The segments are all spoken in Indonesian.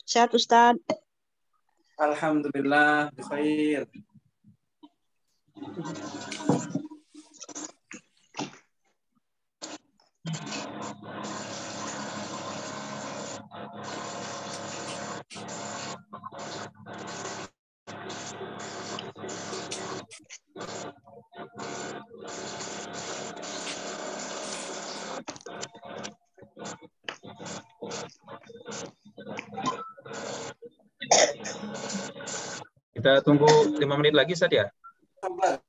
Sehat Ustaz. Alhamdulillah, bikhair. Kita tunggu 5 menit lagi saja. Tafadhal.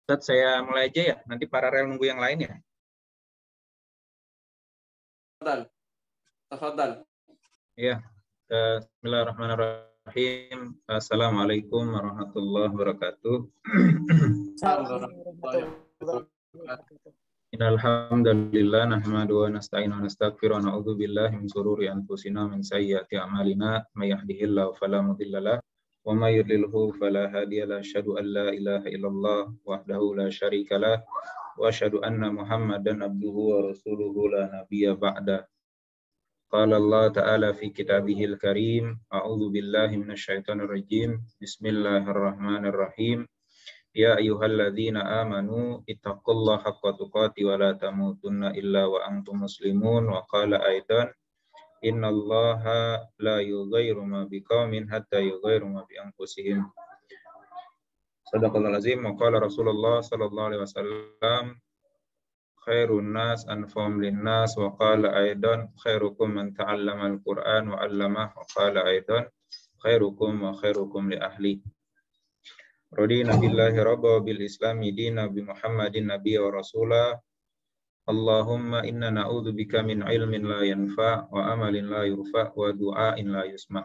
Ustaz, saya mulai aja ya. Nanti paralel nunggu yang lain ya. Tafadhal. Ya. Bismillahirrahmanirrahim. Assalamualaikum warahmatullahi wabarakatuh. Innal hamdalillah nahmaduhu wa nasta'inu wa nastaghfiruh wa na'udzu billahi min shururi anfusina min sayyiati a'malina may yahdihillahu fala mudilla lahu wa may yudlilhu fala hadiya lahu asyhadu an la ilaha illallah wahdahu la syarika lah wa asyhadu anna Muhammadan abduhu wa rasuluhu la nabiyya ba'da. Qala Allah ta'ala fi kitabihil karim a'udzu billahi minasyaitonir rajim bismillahirrahmanirrahim. Ya ayyuhalladzina amanu ittaqullaha haqqa tuqatih wa la tamutunna illa wa antum muslimun wa qala aidan innallaha la yughayyiru ma biqaumin hatta yughayyiru ma bi anfusihim. Shadaqallahul azim. Wa qala Rasulullah sallallahu alaihi wasallam khairun nas anfa'uhum linnas wa qala aidan khairukum man ta'allama al-Qur'an wa 'allamahu wa qala aidan khairukum wa khairukum li ahli. Radina billahi rabba bil islami dina bi Muhammadin nabiyya wa rasula. Allahumma inna na'udzubika min ilmin la yanfa wa amalin la yurfa wa du'ain la yusma.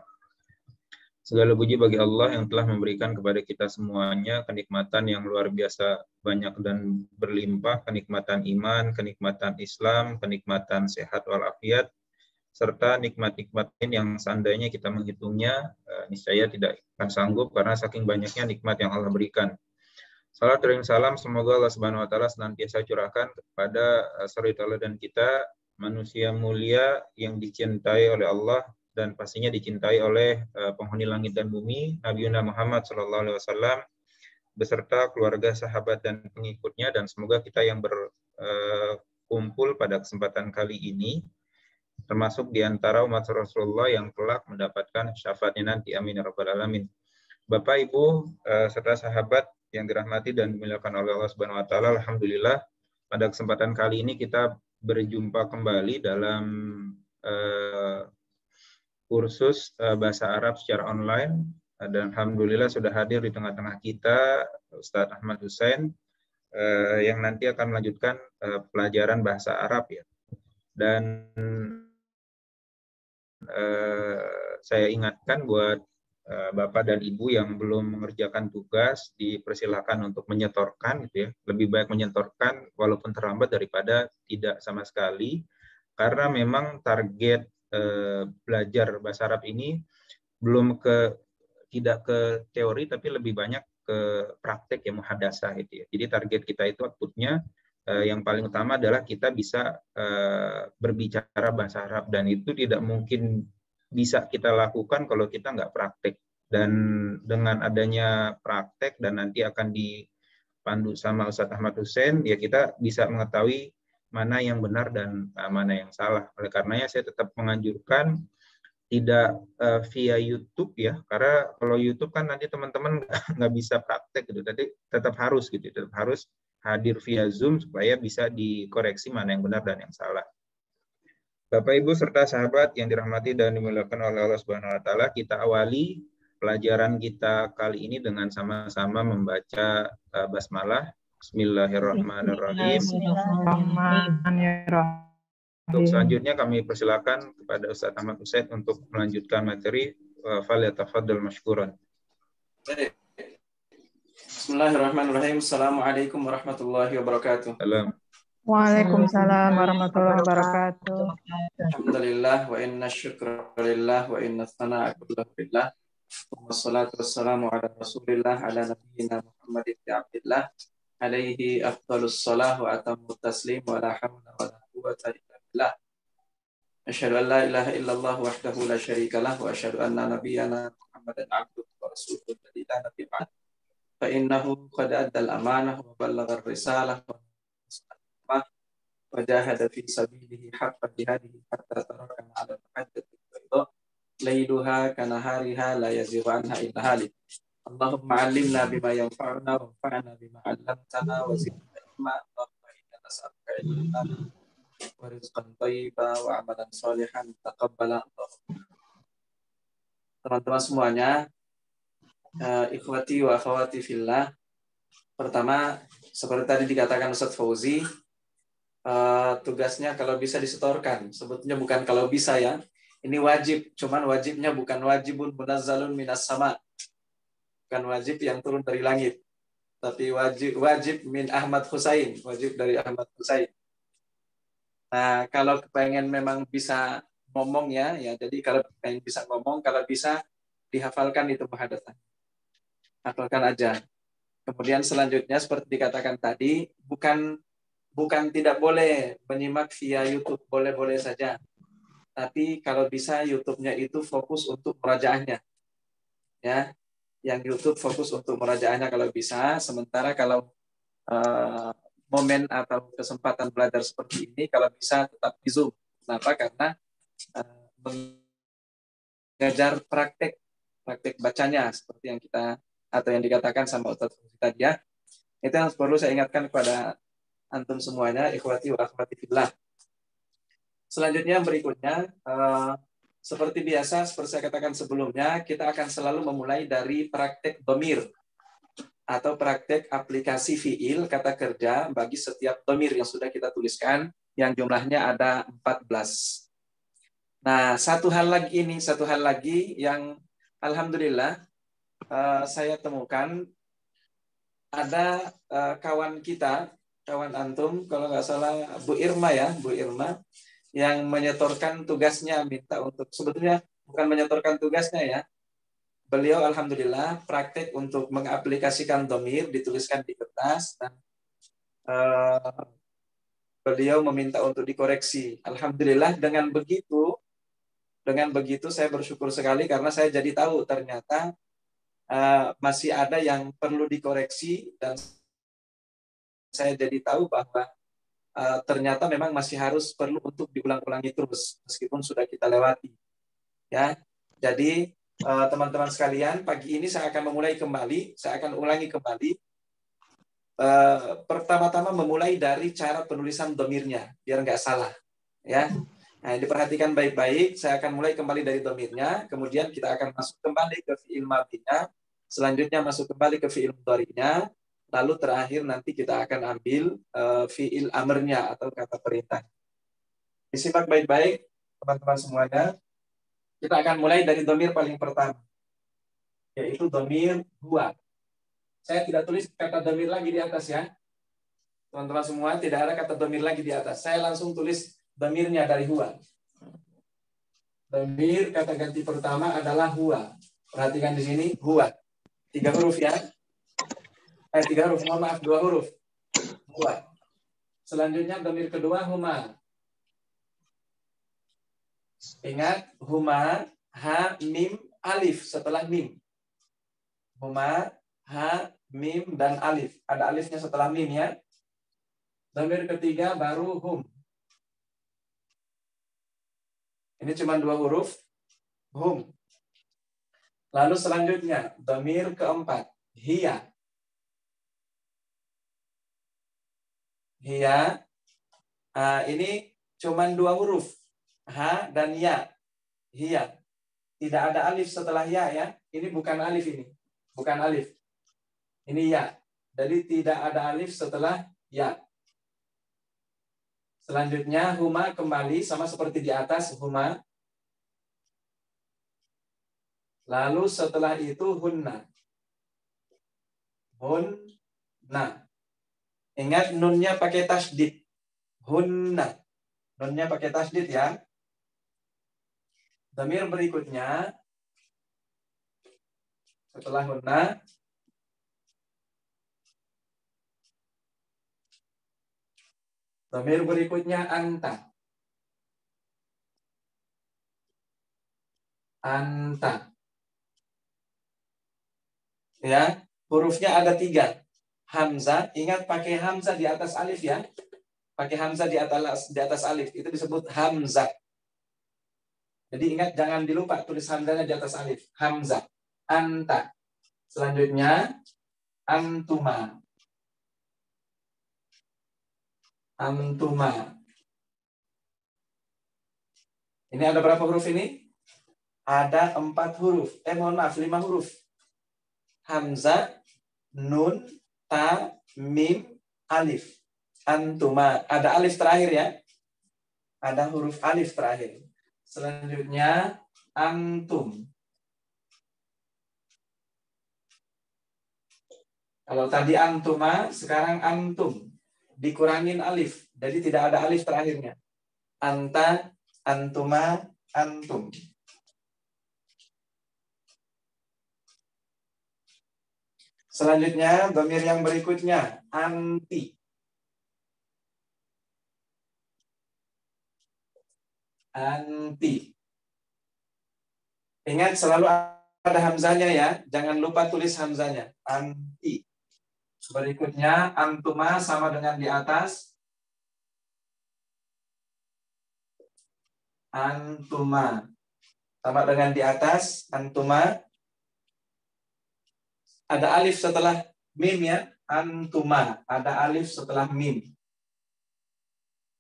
Segala puji bagi Allah yang telah memberikan kepada kita semuanya kenikmatan yang luar biasa banyak dan berlimpah, kenikmatan iman, kenikmatan Islam, kenikmatan sehat walafiat, serta nikmat-nikmat yang seandainya kita menghitungnya, niscaya tidak akan sanggup karena saking banyaknya nikmat yang Allah berikan. Salat dan salam semoga Allah Subhanahu wa taala senantiasa curahkan kepada suri tauladan kita, manusia mulia yang dicintai oleh Allah dan pastinya dicintai oleh penghuni langit dan bumi, Nabi Muhammad sallallahu alaihi wasallam, beserta keluarga, sahabat, dan pengikutnya, dan semoga kita yang berkumpul pada kesempatan kali ini termasuk di antara umat Rasulullah yang kelak mendapatkan syafaatnya nanti. Amin ya rabbal alamin. Bapak, Ibu, serta sahabat yang dirahmati dan dimuliakan oleh Allah Subhanahu wa taala, alhamdulillah pada kesempatan kali ini kita berjumpa kembali dalam kursus bahasa Arab secara online, dan alhamdulillah sudah hadir di tengah-tengah kita Ustadz Ahmad Hussein yang nanti akan melanjutkan pelajaran bahasa Arab ya. Dan saya ingatkan buat Bapak dan Ibu yang belum mengerjakan tugas, dipersilakan untuk menyetorkan gitu ya. Lebih baik menyetorkan walaupun terlambat daripada tidak sama sekali, karena memang target belajar bahasa Arab ini belum tidak ke teori, tapi lebih banyak ke praktek ya, muhadasah gitu ya. Jadi target kita itu outputnya yang paling utama adalah kita bisa berbicara bahasa Arab, dan itu tidak mungkin bisa kita lakukan kalau kita nggak praktek. Dan dengan adanya praktek dan nanti akan dipandu sama Ustadz Ahmad Hussein, ya kita bisa mengetahui mana yang benar dan mana yang salah. Oleh karenanya saya tetap menganjurkan tidak via YouTube ya, karena kalau YouTube kan nanti teman-teman nggak bisa praktek gitu. Jadi tetap harus gitu, tetap harus hadir via Zoom supaya bisa dikoreksi mana yang benar dan yang salah. Bapak, Ibu, serta sahabat yang dirahmati dan dimuliakan oleh Allah Subhanahu wa taala, kita awali pelajaran kita kali ini dengan sama-sama membaca basmalah. Bismillahirrahmanirrahim. Untuk selanjutnya kami persilakan kepada Ustadz Ahmad Hussein untuk melanjutkan materi. Falyatafaddal mashkuran. Bismillahirrahmanirrahim. Assalamualaikum warahmatullahi wabarakatuh. Waalaikumsalam warahmatullahi wabarakatuh. Alhamdulillah wa inna syukra lillah wa inna thana'a kullahu billah. Wassalatu wassalamu ala Rasulillah ala nabiyyina Muhammad ibn Abdillah alaihi afdhalus shalah wa atammu taslim wa la hawla wa la quwwata illa billah. Asyhadu an la ilaha illallah wahdahu la syarika lah wa asyhadu anna nabiyyana Muhammadan abduhu wa rasuluhu alladzi la nabiyya ba'd. Fa innahu qad adda al-amanah wa ballagha ar-risalah wa jahada fi sabilihi haqqa jihadihi hatta tarakana 'ala al-mahajjati al-bayda layluha kanahariha la yazighu anha illa halik. Allahumma 'allimna bima yanfa'una wanfa'na bima 'allamtana wa zidna ilma. Allahumma inna nas'aluka ilman wa rizqan thayyiban wa 'amalan shalihan taqabbala. Teman-teman semuanya, ikhwati wa akhwati fillah. Pertama, seperti tadi dikatakan Ustadz Fauzi, tugasnya kalau bisa disetorkan. Sebetulnya bukan kalau bisa ya, ini wajib. Cuman wajibnya bukan wajibun munazzalun minas sama, bukan wajib yang turun dari langit, tapi wajib min Ahmad Husain, wajib dari Ahmad Husain. Nah, kalau pengen memang bisa ngomong ya, jadi kalau pengen bisa ngomong, kalau bisa dihafalkan itu muhadatsah, hafalkan aja. Kemudian selanjutnya seperti dikatakan tadi, bukan tidak boleh menyimak via YouTube, boleh-boleh saja. Tapi kalau bisa YouTube-nya itu fokus untuk merajaahnya. Ya, yang YouTube fokus untuk merajaahnya kalau bisa. Sementara kalau momen atau kesempatan belajar seperti ini, kalau bisa tetap di Zoom. Kenapa? Karena mengajar praktek bacanya seperti yang kita atau yang dikatakan sama Ustaz tadi ya. Itu yang perlu saya ingatkan kepada antum semuanya, ikhwati wa akhwati fillah. Selanjutnya berikutnya, seperti biasa, seperti saya katakan sebelumnya, kita akan selalu memulai dari praktek dhamir atau praktek aplikasi fiil kata kerja bagi setiap dhamir yang sudah kita tuliskan, yang jumlahnya ada 14. Nah, satu hal lagi yang alhamdulillah saya temukan, ada kawan kita, kawan antum, kalau nggak salah Bu Irma ya, Bu Irma, yang menyetorkan tugasnya, minta untuk, sebetulnya bukan menyetorkan tugasnya ya, beliau alhamdulillah praktek untuk mengaplikasikan dhamir, dituliskan di kertas, dan beliau meminta untuk dikoreksi. Alhamdulillah dengan begitu saya bersyukur sekali karena saya jadi tahu ternyata masih ada yang perlu dikoreksi, dan saya jadi tahu bahwa ternyata memang masih harus perlu untuk diulang-ulangi terus meskipun sudah kita lewati. Ya, jadi teman-teman sekalian, pagi ini saya akan memulai kembali, saya akan ulangi kembali. Pertama-tama memulai dari cara penulisan domirnya, biar nggak salah. Ya, nah, diperhatikan baik-baik. Saya akan mulai kembali dari domirnya, kemudian kita akan masuk kembali ke fi'il madhinya, selanjutnya masuk kembali ke fi'il mudhari'nya, lalu terakhir nanti kita akan ambil fi'il amrnya atau kata perintah. Disimak baik-baik, teman-teman semuanya. Kita akan mulai dari domir paling pertama, yaitu domir huwa. Saya tidak tulis kata domir lagi di atas ya. Teman-teman semua, tidak ada kata domir lagi di atas. Saya langsung tulis domirnya dari huwa. Domir kata ganti pertama adalah huwa. Perhatikan di sini, huwa. 3 huruf ya. 3 huruf, mohon maaf, 2 huruf. Huwa. Selanjutnya domir kedua, huma. Ingat, huma, ha, mim, alif setelah mim. Huma, ha, mim, dan alif. Ada alifnya setelah mim ya. Domir ketiga baru hum. Ini cuma 2 huruf. Hum. Lalu selanjutnya, domir keempat. Hiya. Hiya. Ini cuma 2 huruf. Ha dan ya. Hiya. Tidak ada alif setelah ya ya. Ini bukan alif ini. Bukan alif. Ini ya. Jadi tidak ada alif setelah ya. Selanjutnya huma kembali sama seperti di atas, huma. Lalu setelah itu hunna. Hunna. Ingat nunnya pakai tasdid. Hunna. Nunnya pakai tasdid ya. Domir berikutnya setelah hunna, domir berikutnya anta. Anta. Ya, hurufnya ada 3. Hamzah, ingat pakai hamzah di atas alif ya. Pakai hamzah di atas alif, itu disebut hamzah. Jadi ingat, jangan dilupa tulis hamzahnya di atas alif. Hamzah. Anta. Selanjutnya antuma. Antuma. Ini ada berapa huruf ini? Ada 4 huruf. Mohon maaf, 5 huruf. Hamzah, nun, ta, mim, alif. Antuma. Ada alif terakhir ya. Ada huruf alif terakhir. Selanjutnya antum. Kalau tadi antuma, sekarang antum. Dikurangin alif. Jadi tidak ada alif terakhirnya. Anta, antuma, antum. Selanjutnya, domir yang berikutnya, anti. Anti. Ingat, selalu ada hamzanya ya. Jangan lupa tulis hamzanya. Anti. Berikutnya, antuma sama dengan di atas. Antuma. Sama dengan di atas, antuma. Ada alif setelah mim ya. Antuma. Ada alif setelah mim.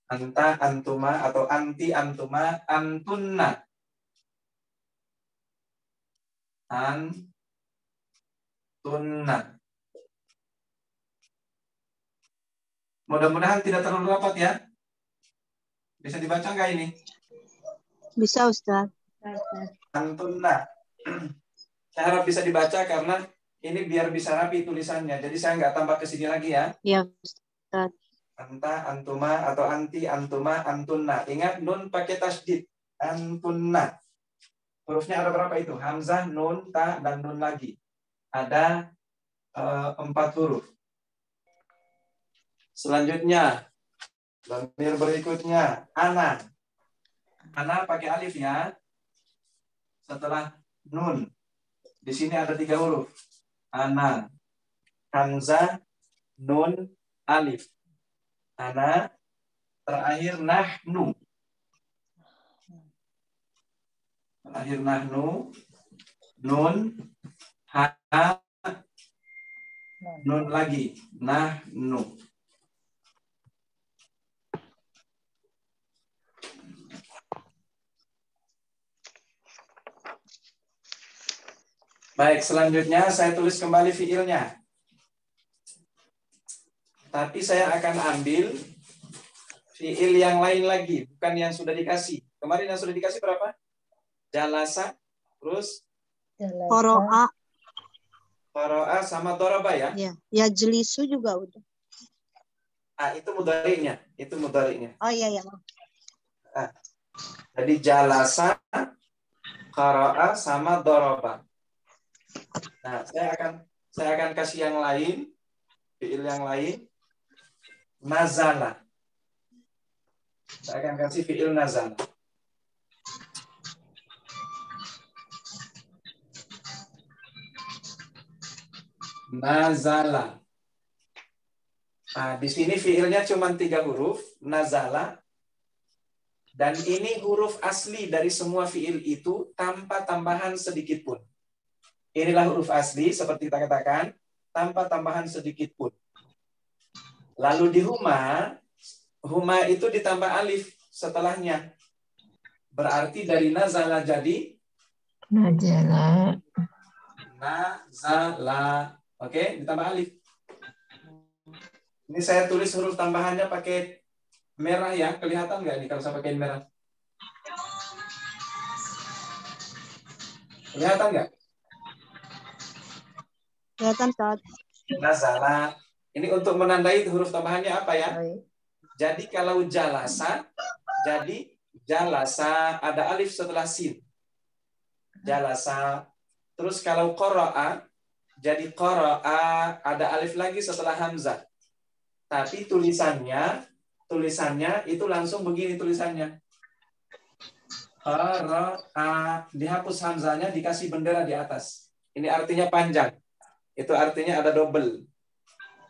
Anta, antuma, atau anti, antuma, antunna. Antunna. Mudah-mudahan tidak terlalu rapat ya. Bisa dibaca nggak ini? Bisa, Ustaz. Antunna. Saya harap bisa dibaca karena ini biar bisa rapi tulisannya. Jadi saya nggak tambah ke sini lagi ya. Iya, Ustaz. Anta, antuma, atau anti, antuma, antunna. Ingat, nun pakai tasdid. Antunna. Hurufnya ada berapa itu? Hamzah, nun, ta, dan nun lagi. Ada 4 huruf. Selanjutnya, domir berikutnya, ana. Ana pakai alif ya. Setelah nun. Di sini ada 3 huruf. Ana, hamzah, nun, alif. Ana, terakhir nahnu. Terakhir nahnu, nun, ha, nun lagi, nahnu. Baik, selanjutnya saya tulis kembali fiilnya. Tapi saya akan ambil fiil yang lain lagi, bukan yang sudah dikasih. Kemarin yang sudah dikasih berapa? Jalasa, terus Qoro'a. qara'a sama doraba ya? Ya, yajlisu juga udah. Itu mudhari'nya. Itu mudhari'nya. Oh iya ya. Jadi jalasa, qara'a sama doraba. Nah, saya akan kasih yang lain, fiil yang lain. Nazala. Saya akan kasih fiil nazala. Nazala. Nah, di sini fiilnya cuma 3 huruf, nazala. Dan ini huruf asli dari semua fiil itu tanpa tambahan sedikit pun. Inilah huruf asli seperti kita katakan, tanpa tambahan sedikit pun. Lalu di huma itu ditambah alif setelahnya. Berarti dari nazala jadi Najala. nazala. Oke, ditambah alif. Ini saya tulis huruf tambahannya pakai merah ya. Kelihatan nggak nih kalau saya pakai merah? Kelihatan nggak? Kelihatan saat. Nazala. Ini untuk menandai huruf tambahannya apa ya? Jadi kalau jalasa, jadi jalasa ada alif setelah sin. Jalasa. Terus kalau qara'a, jadi qara'a ada alif lagi setelah hamzah. Tapi tulisannya itu langsung begini tulisannya. Qara'a, dihapus hamzahnya, dikasih bendera di atas. Ini artinya panjang. Itu artinya ada double.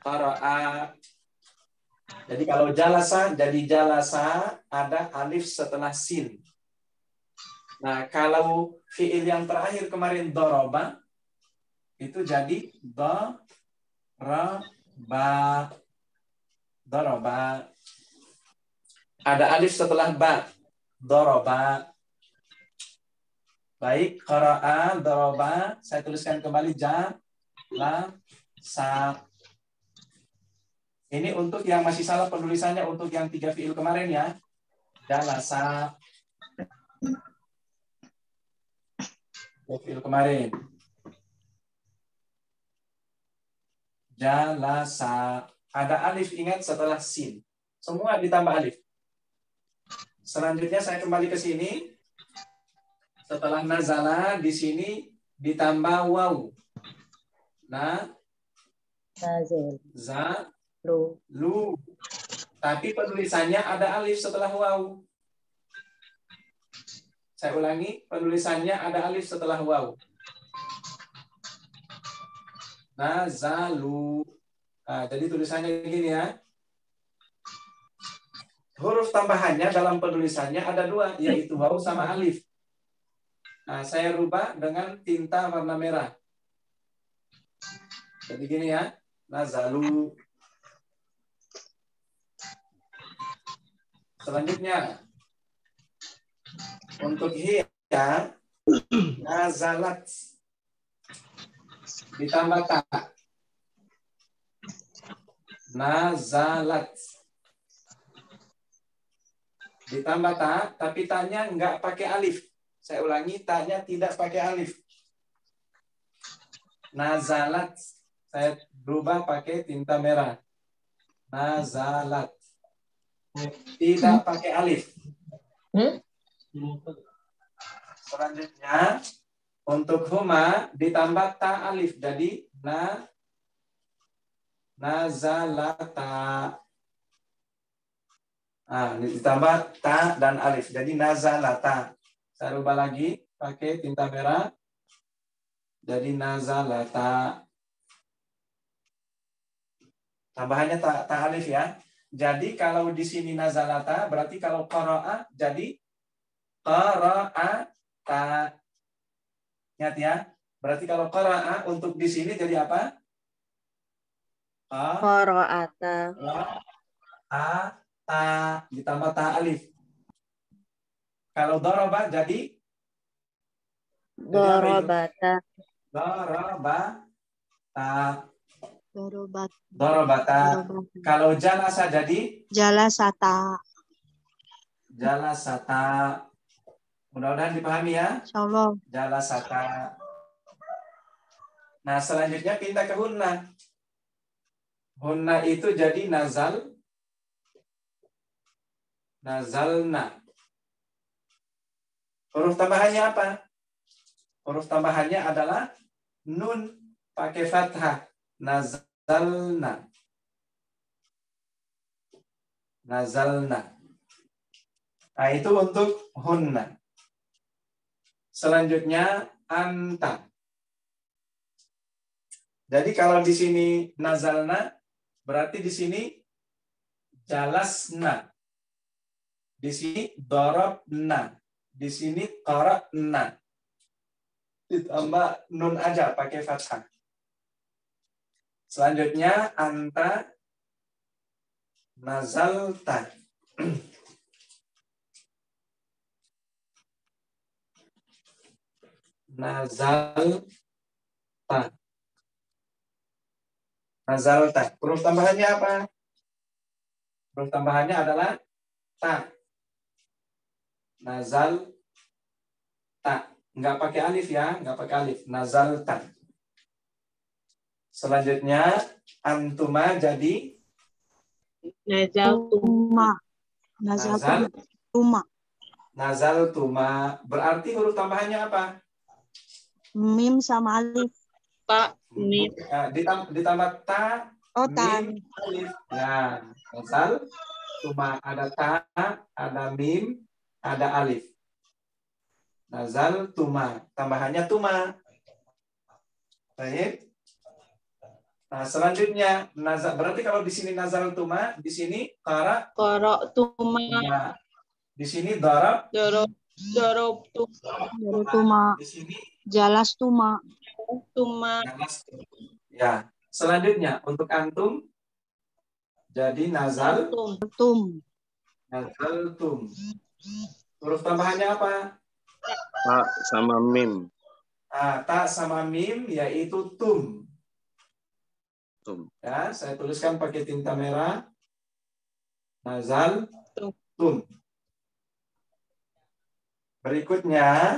Qara'a. Jadi kalau jalasa, jadi jalasa ada alif setelah sin. Nah, kalau fiil yang terakhir kemarin doroba, itu jadi doroba. Doroba. Ada alif setelah ba. Doroba. Baik, qara'a, doroba. Saya tuliskan kembali sa. Ini untuk yang masih salah penulisannya, untuk yang 3 fiil kemarin ya. Jalasa. Fiil kemarin. Jalasa. Ada alif, ingat, setelah sin. Semua ditambah alif. Selanjutnya saya kembali ke sini. Setelah nazala, di sini ditambah waw. Lu. Tapi penulisannya ada alif setelah waw. Saya ulangi, penulisannya ada alif setelah waw. Nazalu. Nah, jadi tulisannya begini ya. Huruf tambahannya dalam penulisannya ada 2, yaitu waw sama alif. Nah, saya rubah dengan tinta warna merah. Jadi gini ya. Nazalu. Selanjutnya, untuk hiya, nazalat. Ditambah ta. Nazalat. Ditambah ta, tapi tanya nggak pakai alif. Saya ulangi, tanya tidak pakai alif. Nazalat. Saya berubah pakai tinta merah. Nazalat. Tidak pakai alif. Selanjutnya, untuk huma ditambah ta alif. Jadi, nazalata. Nah, ditambah ta dan alif. Jadi, nazalata. Saya rubah lagi pakai tinta merah. Jadi nazalata. Tambahannya ta alif ya. Jadi kalau di sini nazalata berarti kalau qara'a jadi qara'ata. Ingat ya. Berarti kalau qara'a untuk di sini jadi apa? Qira'ata. Ta ditambah ta alif. Kalau daraba jadi Darabata. darabata. Dorobat. Darabata. Kalau jalasa jadi Jalasata. jalasata. Mudah-mudahan dipahami ya. Insyaallah. Jalasata. Nah, selanjutnya pindah ke hunna. Hunna itu jadi nazalna. Huruf tambahannya apa? Huruf tambahannya adalah nun pakai fathah. Nazalna. Nazalna. Nah, itu untuk hunna. Selanjutnya anta. Jadi kalau di sini nazalna berarti di sini jalasna. Di sini darabna. Di sini qara'na. Ditambah nun aja pakai fathah. Selanjutnya anta nazalta. Nazalta. Nazalta. Huruf tambahannya apa? Huruf tambahannya adalah ta. Nazal ta. Nggak pakai alif ya, nggak pakai alif. Nazalta. Selanjutnya antuma jadi Tuma. Tuma. nazaltuma. Berarti huruf tambahannya apa? Mim sama alif. Ta. Mim. Ditambah ta, Oh, ta. mim, alif. Ya, nazaltuma. Ada ta, ada mim, ada alif. Nazaltuma. Tambahannya tuma. Baik. Nah, selanjutnya berarti kalau di sini nazaltuma, di sini Qara'tuma. nah, di sini darabtuma. Tuma. Di sini Jalastuma. jalastuma. Ya. Selanjutnya untuk antum jadi nazaltum. Huruf tambahannya apa? Ta sama mim. Ta sama mim yaitu tum. Ya, saya tuliskan pakai tinta merah. Nazaltum. Berikutnya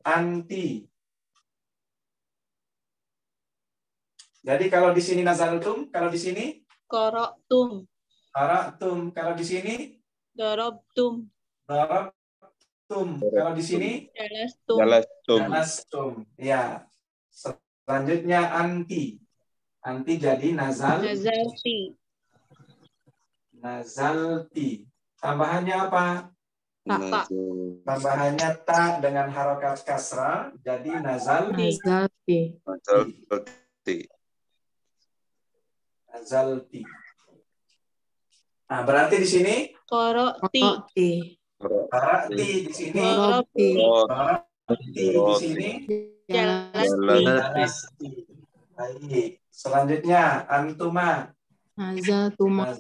anti. Jadi kalau di sini nazaltum, kalau di sini Qara'tum. kalau di sini Darabtum. kalau di sini jalastum. Ya. Selanjutnya anti. Anti jadi nazalti. Tambahannya apa? Ta. Tambahannya ta dengan harokat kasrah jadi nazalti. Nah, berarti di sini Qara'ti. qara'ti di sini. Qara'ti di sini. Jalasti. Baik. Selanjutnya antuma. Nazaltuma.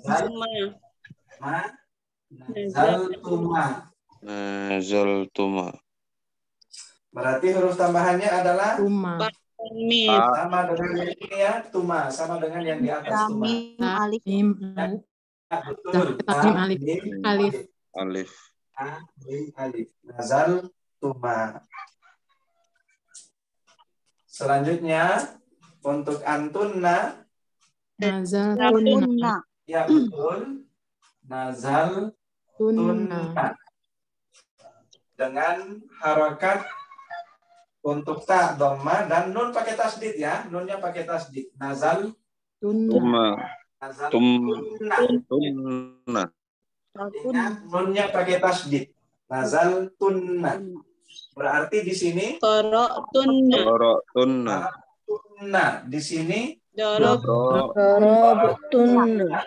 Berarti huruf tambahannya adalah Tuma. sama dengan yang ini ya, tuma, sama dengan yang di atas tuma. Mim alif. Betul. Alif. Nazal tuma. Selanjutnya untuk antunna. Nazaltunna. Ya betul. Nazal tunna. Dengan harakat untuk ta dhamma dan nun pakai tasdid ya. Nunnya pakai tasdid. Nazal Tuma. tunna. Ingat nunnya pakai tasdid. Nazal tunna. Berarti di sini Qara'tunna. Qara'tunna. tunna. Di sini Dorobatunna.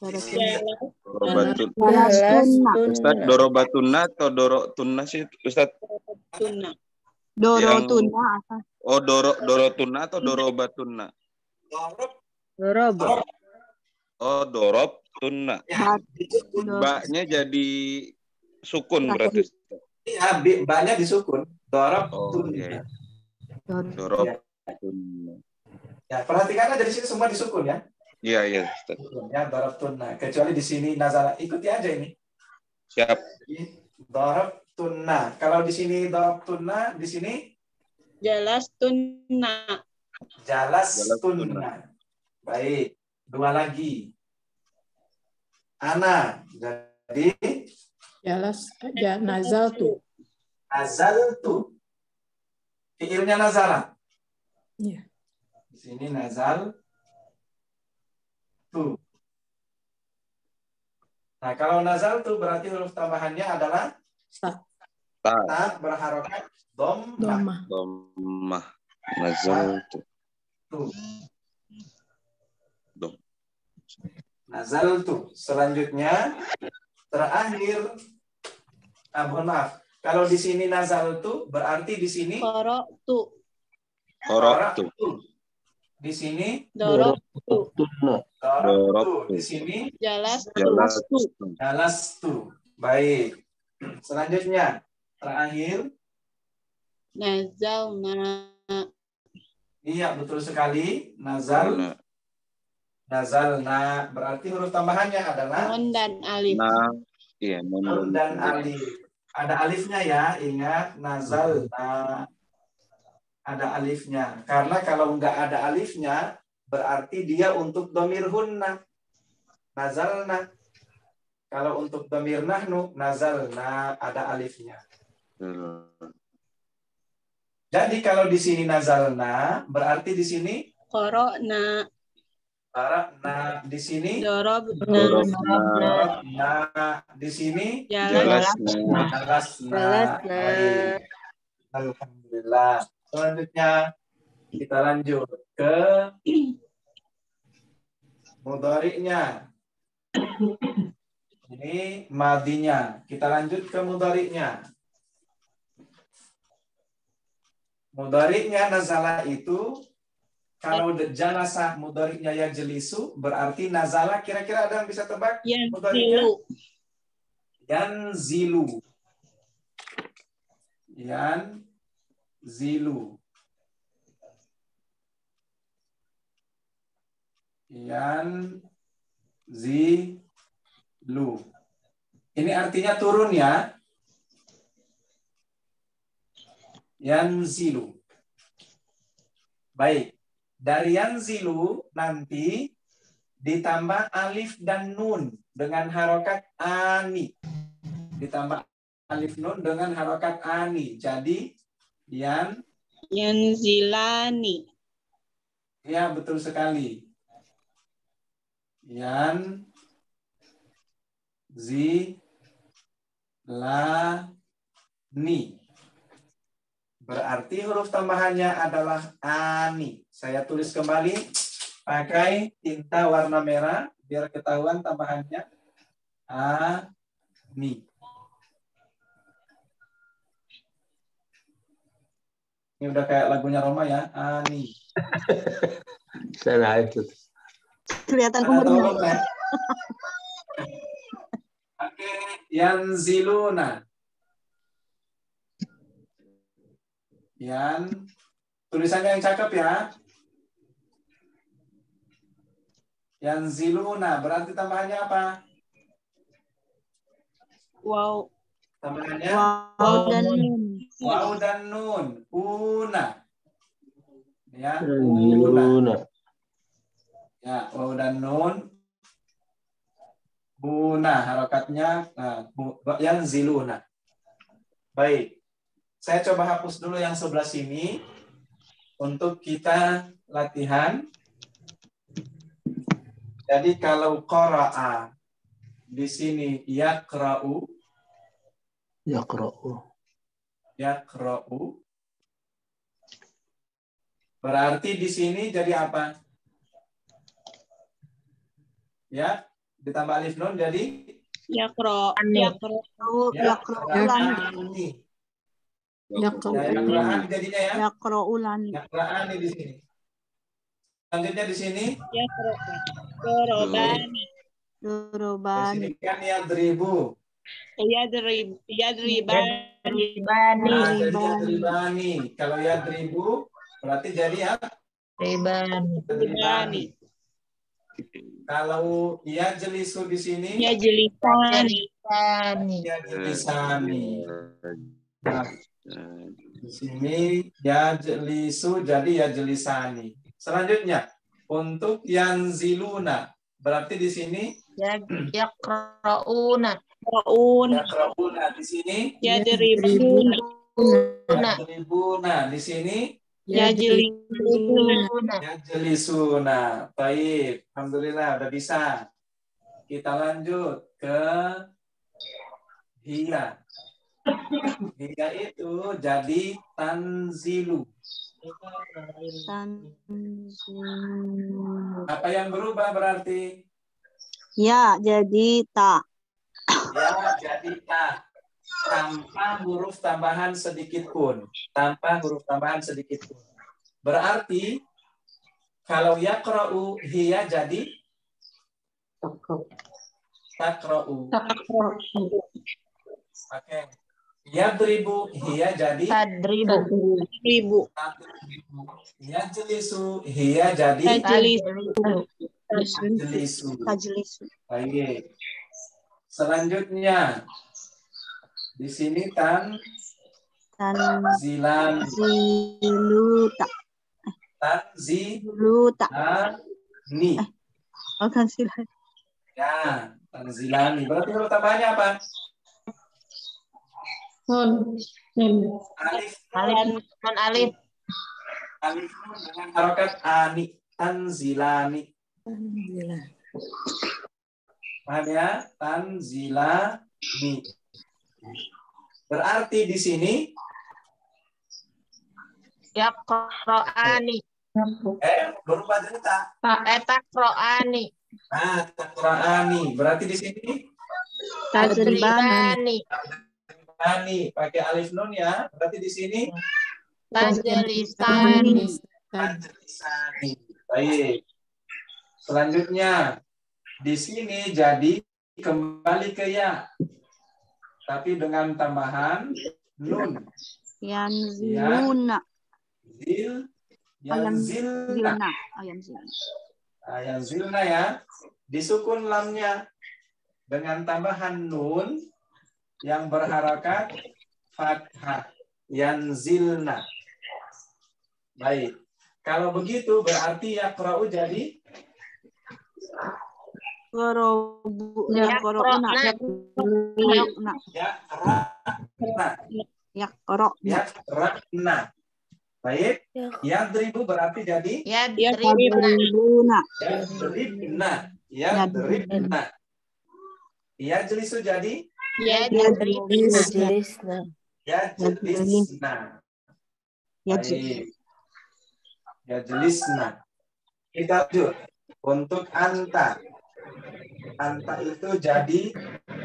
di sini Dorobatun. Jalastunna. Ustaz, dorobatunna atau dorotunna sih, Ustaz? Tunna. Dorotunna apa? Oh, dorotunna atau dorobatunna? dorob. Dorob. Oh, dorobtunna. Ya, Ba-nya jadi sukun berarti. iya, ba-nya disukun. Dorob Oh, tunna. iya, iya. Dorobtunna. Ya, perhatikan aja di sini semua disukun ya. Iya, iya, Ustaz. Ya, dorob tunna. Kecuali di sini nazala. Ikuti aja ini. Siap. Dorob tunna. Kalau di sini dorob tunna, di sini Jalastunna. jalas Jalastunna. tunna. Baik. Dua lagi. Ana. Jadi Nazaltu. nazal tu. Fiilnya nazala. Iya. Di sini nazal tu. Nah, kalau nazal tu berarti huruf tambahannya adalah Ta. ta berharokat dhammah. Domah. Dhammah. Nazaltu. Tu. Dom. Nazal tu. Selanjutnya terakhir, mohon maaf. Kalau di sini nazal tu berarti di sini Qara'tu. Qara'tu. Di sini Darabtu. darabtu. Di sini Jalastu. Jalastu. jalastu. Baik. Selanjutnya terakhir, Nazalna. iya betul sekali. Nazal, nazalna berarti huruf tambahannya adalah Nun dan alif. Nah, iya, nun dan alif. Ada alifnya ya, ingat nazalna. Ada alifnya. Karena kalau nggak ada alifnya, berarti dia untuk domir hunna. Nazalna. Kalau untuk domir nahnu, nazalna ada alifnya. Jadi kalau di sini nazalna, berarti di sini Qara'na. qara'na. Di sini Darabna. darabna. Di sini Jalasna. jalasna. Baik. Alhamdulillah. Selanjutnya kita lanjut ke mudhari'nya. Ini madinya. Kita lanjut ke mudhari'nya. Mudhari'nya nazala itu kalau jalasa mudhari'nya yajlisu berarti nazala, kira-kira ada yang bisa tebak mudhari'nya? Yanzilu. Yanzilu. Yanzilu. Ini artinya turun ya. Yanzilu. Baik. Dari yanzilu nanti ditambah alif dan nun dengan harokat ani. Ditambah alif nun dengan harokat ani. Jadi Yanzilani. ya betul sekali. Yanzilani. Berarti huruf tambahannya adalah ani. Saya tulis kembali pakai tinta warna merah biar ketahuan tambahannya ani. Ini udah kayak lagunya Roma ya, ani. Salah itu. Kelihatan Mana umurnya. tolong, ya? Oke, yanziluna. Tulisannya yang cakep ya. Yanziluna berarti tambahannya apa? Wow. Tambahannya Waw dan nun. waw dan nun. Una. Ya, una. Ya, waw dan nun. Una harokatnya yanziluna. Baik. Saya coba hapus dulu yang sebelah sini untuk kita latihan. Jadi kalau qara'a di sini yaqra'u. Yaqra'u. Yaqra'u. Berarti di sini jadi apa? Ya, ditambah alif nun jadi Yaqra'ani. yaqra'ani. Yaqra'ani jadinya ya. Yaqra'ulani. Yaqra'ani di sini. Selanjutnya di sini. Dorobani. Di Dorobani. sini kan yadribu. Yadribani. Nah, jadi yadribani. Kalau yadribu berarti jadi ya yadribani. Kalau yajlisu di sini Yajlisani. yajlisani. Nah, di sini yajlisu jadi yajlisani. Selanjutnya untuk yanziluna berarti di sini Yaqra'una. yaqra'una di sini Yadribuna. yadribuna di sini Yajlisuna. yajlisuna. Baik, alhamdulillah udah bisa. Kita lanjut ke hiya. Hiya itu jadi tanzilu. Apa yang berubah berarti? Ya, jadi tak. Ya, jadi tak. Tanpa huruf tambahan sedikit pun. Tanpa huruf tambahan sedikit pun. Berarti kalau yaqra'u hiya jadi takra'u. Oke. Yadribu hiya jadi Tadribu. yajlisu hiya jadi tajlisu. Tajlisu. Baik. Selanjutnya di sini tanzilan. Tanziluta. Tanzilani. Oh, tanzilan. Ya, tanzilani. Berarti huruf tambahannya apa? Alif. Alif. Alif dengan harokat ani. Tanzilani. Paham ya? Tanzilani. Berarti di sini Yaqra'ani. berubah jadi tak. Taqra'ani. Takra'ani. Berarti di sini Tadribani. ani pakai alif nun ya. Berarti di sini Tajlisani. tajlisani. Baik. Selanjutnya di sini jadi kembali ke ya. Tapi dengan tambahan nun. Yanziluna. Yanzilna. Yanzilna ya. Disukun lamnya dengan tambahan nun yang berharakat fathah. Yanzilna. Baik. Kalau begitu berarti yaqra'u jadi Yaqra'una. Yaqra'na. Baik. Yadribu berarti jadi Yadribuna. Yadribna. Yajlisu jadi Yajlisna. Yajlisna. Baik. Yajlisna. Kita lanjut. Untuk anta. Anta itu jadi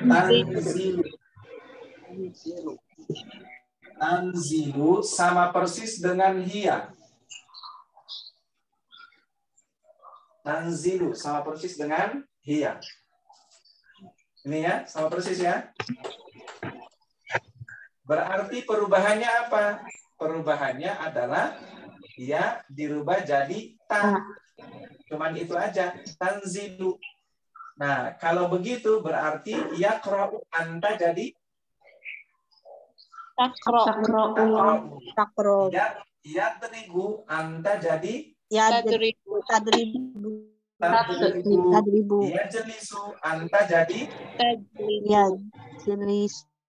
tanzilu. Tanzilu sama persis dengan hiya. Tanzilu sama persis dengan hiya. Ini ya, sama persis ya. Berarti perubahannya apa? Perubahannya adalah ya dirubah jadi ta. Cuman itu aja, tanzilu. Nah, kalau begitu berarti yaqra'u anta jadi Takra'u. Yadribu anta jadi Tadribu. Tadribu. Yajlisu anta jadi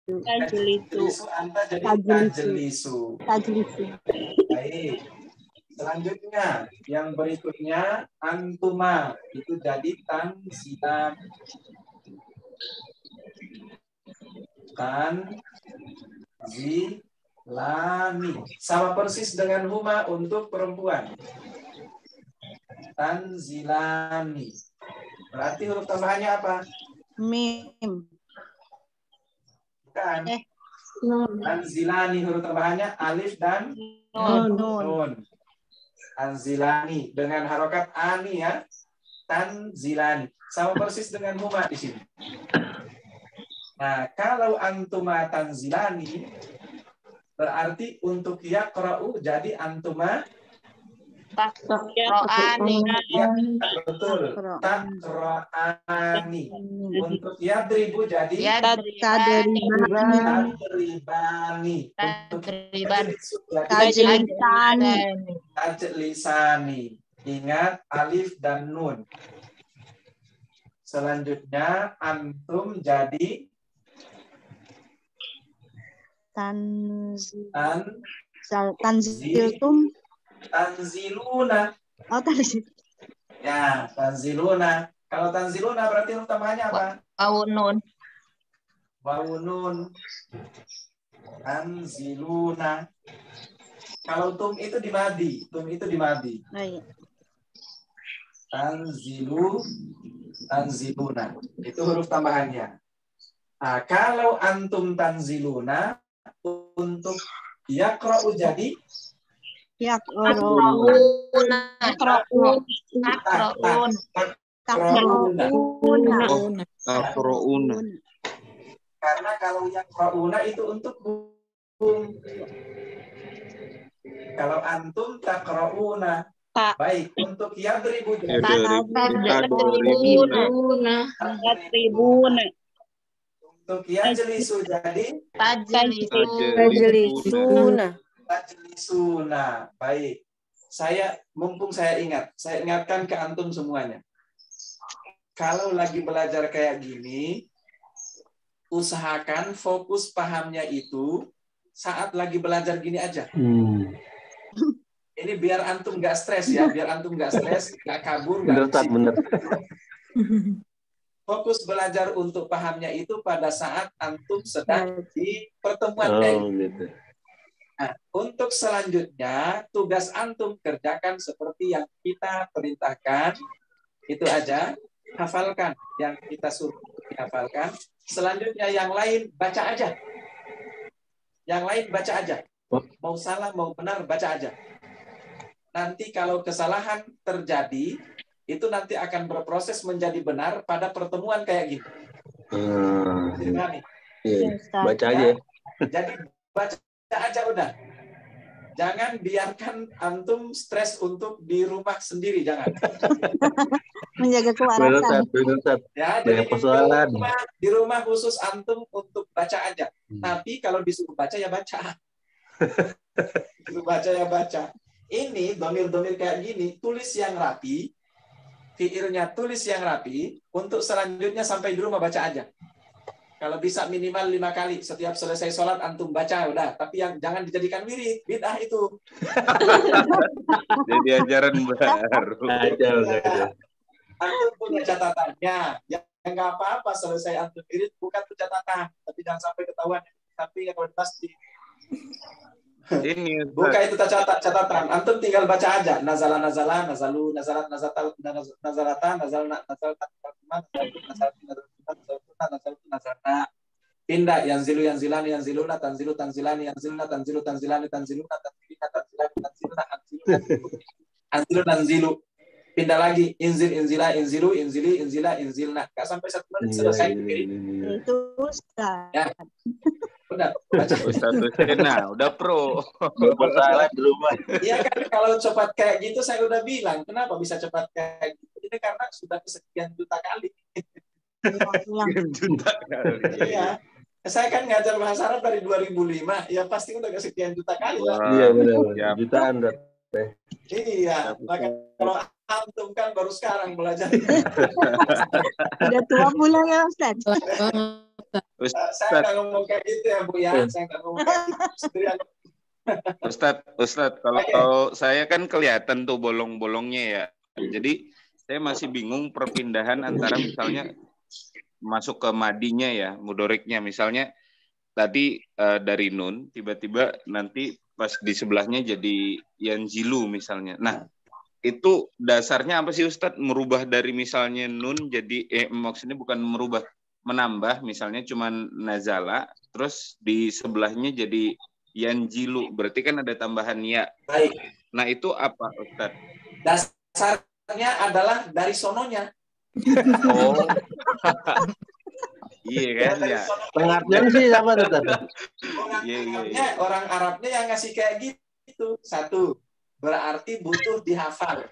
Yajlisu. anta jadi tajlisu. Baik. Selanjutnya yang berikutnya antuma itu jadi tanzilan. Lani. Sama persis dengan huma untuk perempuan. Tanzilani. Berarti huruf tambahannya apa? Mim. Bukan. Tanzilani huruf tambahannya alif dan Nun. nun. Tanzilani dengan harokat ani ya. Tanzilani. Sama persis dengan huma di sini. Nah, kalau antuma tanzilani berarti untuk yaqra'u jadi antuma Takra'ani. ya, betul. Takra'ani. Untuk yadribu jadi Yadribani. tadribani. Untuk Tadribani. Tajlisani. tajlisani. Ingat alif dan nun. Selanjutnya antum jadi Tanziltum. tanziluna. Oh, tanzil. Ya, tanziluna. Kalau tanziluna berarti huruf tambahannya apa? Awunun. Wawu nun. Tanziluna. Kalau tum itu di madi. Tum itu di madi. Oh, iya. Tanziluna. Itu huruf tambahannya. Nah, kalau antum tanziluna untuk yaqra'u jadi Takra'una. Takra'un. takra'una. Takra'una. Karena kalau yaqra'una itu untuk kalau antum takra'una. Baik, untuk yadribu Tatribuna. untuk yajlisu jadi Tajlisuna. tajlisuna. Baik. Mumpung saya ingatkan ke antum semuanya. Kalau lagi belajar kayak gini, usahakan fokus pahamnya itu saat lagi belajar gini aja. Ini biar antum nggak stres ya, biar antum nggak stres, nggak kabur, nggak Bener. fokus belajar untuk pahamnya itu pada saat antum sedang di pertemuan kayak gitu. Gitu. Nah, untuk selanjutnya tugas antum kerjakan seperti yang kita perintahkan, itu aja, hafalkan yang kita suruh dihafalkan. Selanjutnya yang lain baca aja. Yang lain baca aja. Mau salah mau benar baca aja. Nanti kalau kesalahan terjadi, itu nanti akan berproses menjadi benar pada pertemuan kayak gini. Iya. Baca aja. Jadi baca aja udah. Jangan biarkan antum stres untuk di rumah sendiri, jangan. Menjaga kewarasan. Bener. Ya, jadi persoalan. di rumah khusus antum untuk baca aja. Tapi kalau disuruh baca ya baca. Disuruh baca ya baca. Ini domir-domir kayak gini, tulis yang rapi, fiilnya tulis yang rapi, untuk selanjutnya sampai di rumah baca aja. Kalau bisa minimal 5 kali, setiap selesai sholat antum baca, udah. Tapi yang jangan dijadikan wirid, bid'ah itu. Jadi ajaran baru. Antum punya catatannya, ya nggak apa-apa selesai antum wirid, bukan tuh catatan, tapi jangan sampai ketahuan. Tapi yang pasti Ini buka itu catatan. Antum tinggal baca aja. Nazala, nazalu, nazalat, nazalata, nazalata. Pindah yanzilu, yanzilani, yanziluna, tanzilu, tanzilani, yanziluna, tanzilu, tanzilani, tanziluna, tanzilina, tanzilani, tanziluna, anzilu, nanzilu. Pindah lagi inzil, inzila, inzilu, inzili, inzila, inzilna. Nggak sampai 1 menit selesai. Itu Ya. Udah, baca. Ustaz Husena, udah pro. Masalah di rumah. Iya kan, kalau cepat kayak gitu saya udah bilang, kenapa bisa cepat kayak gitu? Ini karena sudah kesekian juta kali. Juta kali. Iya. Saya kan ngajar bahasa Arab dari 2005, ya pasti udah kesekian juta kali. Iya benar. Jutaan. Iya, maka kalau antum kan baru sekarang belajar. Udah tua pula ya Ustaz. Saya nggak ngomong kayak gitu ya Bu ya. Saya nggak ngomong kayak gitu. Ustadz, kalau saya kan kelihatan tuh bolong-bolongnya ya. Jadi saya masih bingung perpindahan antara misalnya masuk ke madinya ya, mudoriknya. Misalnya tadi dari nun, tiba-tiba nanti pas di sebelahnya jadi yanzilu misalnya. Nah, itu dasarnya apa sih Ustadz? Merubah dari misalnya nun jadi maksudnya bukan merubah, menambah misalnya cuman nazala, terus di sebelahnya jadi yanjilu. Berarti kan ada tambahan ya. Baik. Nah, itu apa Ustadz? Dasarnya adalah dari sononya. Oh. Iya kan ya. Pengertian sih sama tetap. Orang Arabnya yang ngasih kayak gitu. Satu, berarti butuh dihafal.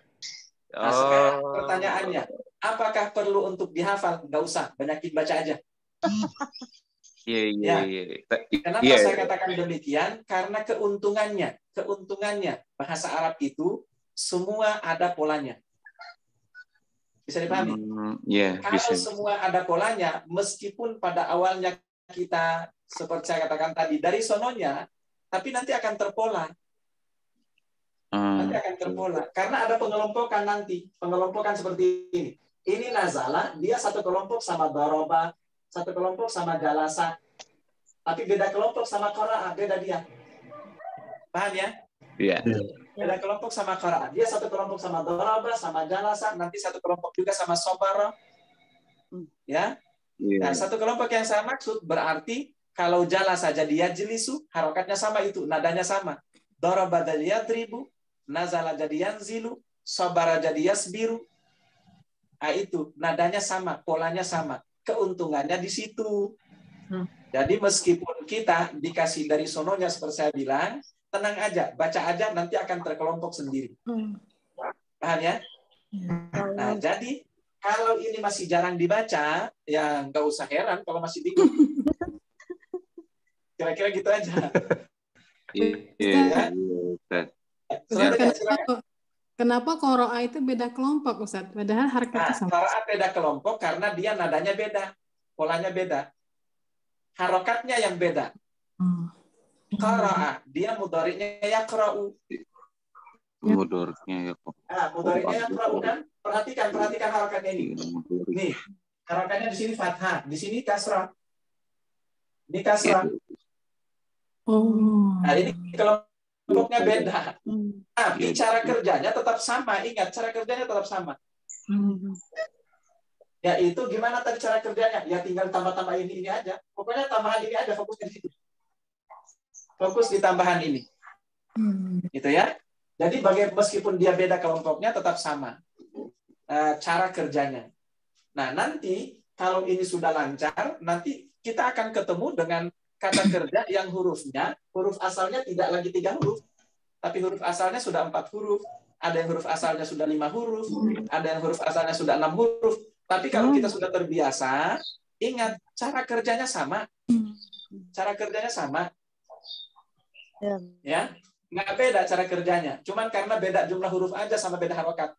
Nah, sekarang pertanyaannya, apakah perlu untuk dihafal? Nggak usah, banyakin baca aja. Iya. Kenapa saya katakan demikian? Karena keuntungannya bahasa Arab itu semua ada polanya. Bisa dipahami? Kalau semua ada polanya, meskipun pada awalnya kita seperti saya katakan tadi dari sononya, tapi nanti akan terpola. Nanti akan terpola. Karena ada pengelompokan nanti. Pengelompokan seperti ini. Ini nazala, dia satu kelompok sama doroba, satu kelompok sama jalasa. Tapi beda kelompok sama qara'a, beda dia. Paham ya? Iya. Beda kelompok sama qara'a. Dia satu kelompok sama doroba, sama jalasa, nanti satu kelompok juga sama sobara. Ya. Nah, satu kelompok yang saya maksud berarti kalau jalasa jadi yajlisu, harokatnya sama itu, nadanya sama. Doroba jadi yadribu, nazala jadi yanzilu, sobara jadi yasbiru. Nah, itu nadanya sama, polanya sama. Keuntungannya di situ. Jadi meskipun kita dikasih dari sononya seperti saya bilang, tenang aja, baca aja nanti akan terkelompok sendiri. Paham ya? Nah, jadi kalau ini masih jarang dibaca, ya nggak usah heran kalau masih bingung. Kira-kira gitu aja. Iya. Kenapa qara'a itu beda kelompok, Ustaz? Padahal harokatnya sama. Qara'a beda kelompok karena dia nadanya beda, polanya beda. Harokatnya yang beda. Qara'a, dia mudhari'nya yaqra'u. Mudhari'nya yaqra'u. Mudhari'nya yaqra'u kan? Perhatikan harokatnya ini. Nih, harokatnya di sini fathah, di sini kasrah. Ini kasrah. Nah, ini kelompoknya beda. Tapi cara kerjanya tetap sama. Ingat, cara kerjanya tetap sama. Yaitu gimana tadi cara kerjanya? Ya tinggal tambah-tambah ini aja. Pokoknya tambahan ini aja, fokusnya di situ. Fokus di tambahan ini. Gitu ya. Jadi meskipun dia beda kelompoknya tetap sama. Cara kerjanya. Nah, nanti kalau ini sudah lancar, nanti kita akan ketemu dengan kata kerja yang huruf asalnya tidak lagi 3 huruf, tapi huruf asalnya sudah 4 huruf. Ada yang huruf asalnya sudah 5 huruf, ada yang huruf asalnya sudah 6 huruf. Tapi kalau kita sudah terbiasa, ingat cara kerjanya sama. Cara kerjanya sama. Ya, nggak beda cara kerjanya. Cuman karena beda jumlah huruf aja sama beda harokat.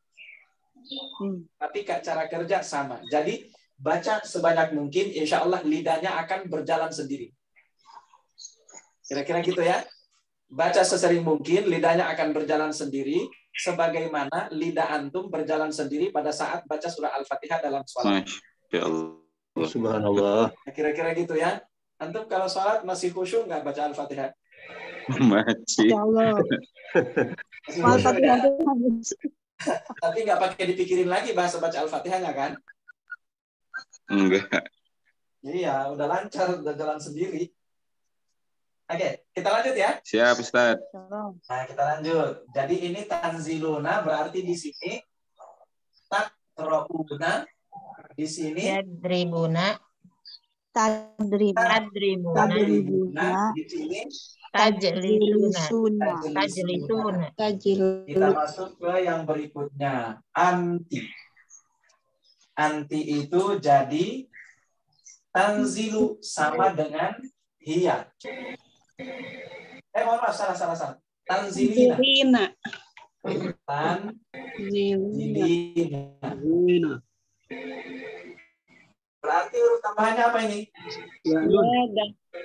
Tapi cara kerja sama. Jadi baca sebanyak mungkin, insya Allah lidahnya akan berjalan sendiri. Kira-kira gitu ya. Baca sesering mungkin, lidahnya akan berjalan sendiri, sebagaimana lidah antum berjalan sendiri pada saat baca surah Al-Fatihah dalam sholat. Subhanallah. Kira-kira gitu ya. Antum kalau sholat masih khusyuk nggak baca Al-Fatihah? Masih. Tapi nggak pakai dipikirin lagi bahasa baca Al-Fatihahnya kan? Enggak. Iya, udah lancar, udah jalan sendiri. Oke, kita lanjut ya. Siap, Ustaz. Nah, kita lanjut. Jadi ini tanziluna berarti di sini takra'una, di sini Yadribuna. Tadribuna. di sini Tajlisuna. Kita masuk ke yang berikutnya. Anti. Anti itu jadi tanzilu sama dengan hiya. Mohon maaf, salah. Tanzilina. Tanzilina. Berarti huruf tambahannya apa ini?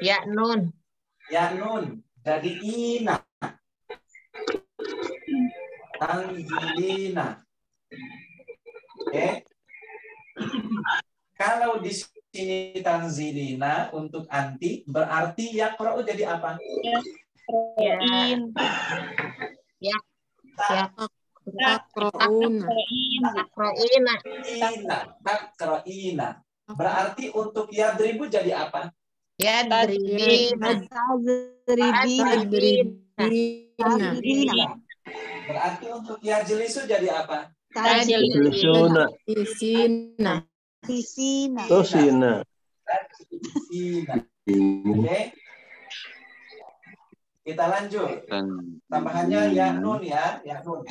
Ya nun. Ya nun. Jadi ina. Tanzilina. Oke. Kalau di sini tanzilina untuk anti, berarti yaqra'u jadi apa? Roin. Ya. Taqra'una. Takroina. Taqra'ina. Berarti untuk yadribu jadi apa? Ya dribina. Tadribina. Berarti untuk yajlisu jadi apa? Yajlisuna. Isina. Tosina. Oke. Kita lanjut. Dan Tambahannya ya nun ya, nun.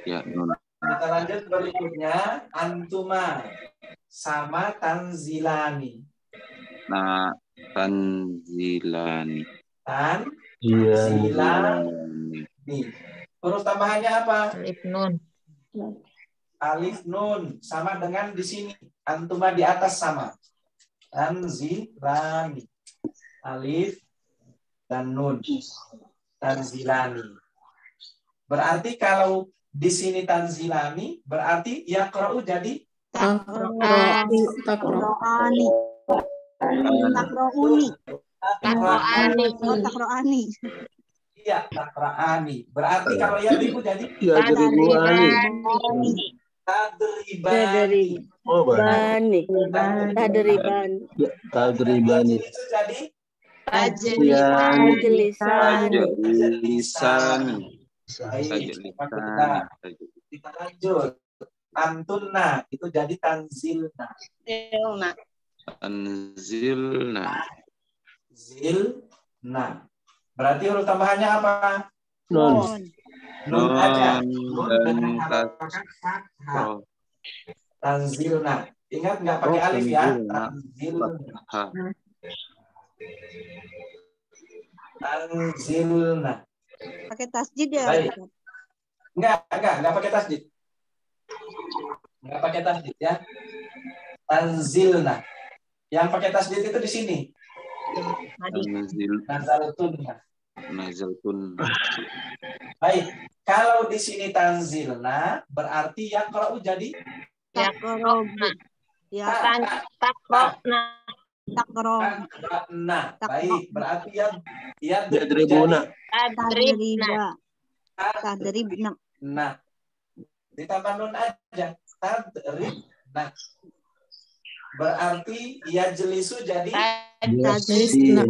ya nun. Kita lanjut berikutnya antuma sama tanzilani. Nah, tanzilani. Tanzilani. Huruf tambahannya apa? Alif nun. Alif nun sama dengan di sini. Antuma di atas sama. Tanzilani. Alif dan nun. Tanzilani. Berarti kalau di sini tanzilani berarti yaqra'u jadi Taqra'ani. iya taqra'ani. Berarti kalau yadribu jadi Yadribuani. tadribani. Oh, baik. Tadribani. Itu jadi Tajlisani. Kita lanjut. Antunna itu jadi tanzilna. Tanzilna. Zilna. Berarti huruf tambahannya apa? Non. Nun aja. Non Nun dan dengan harokat fathah. oh, Tanzilna. Ingat nggak pakai alif ya? tanzilna. Tanzilna. Tanzilna. Pakai tasjid ya? Baik. Enggak pakai tasjid. Enggak pakai tasjid ya. Tanzilna. Yang pakai tasjid itu di sini. Nazaltunna. Nazaltun. Baik. Kalau di sini tanzilna berarti yaqra'u jadi Takrona. takra'na. Baik, berarti ya Yadribuna. Tadribna. nah. Ditambah nun aja. Tadribna. Berarti yajlisu jadi Yasina.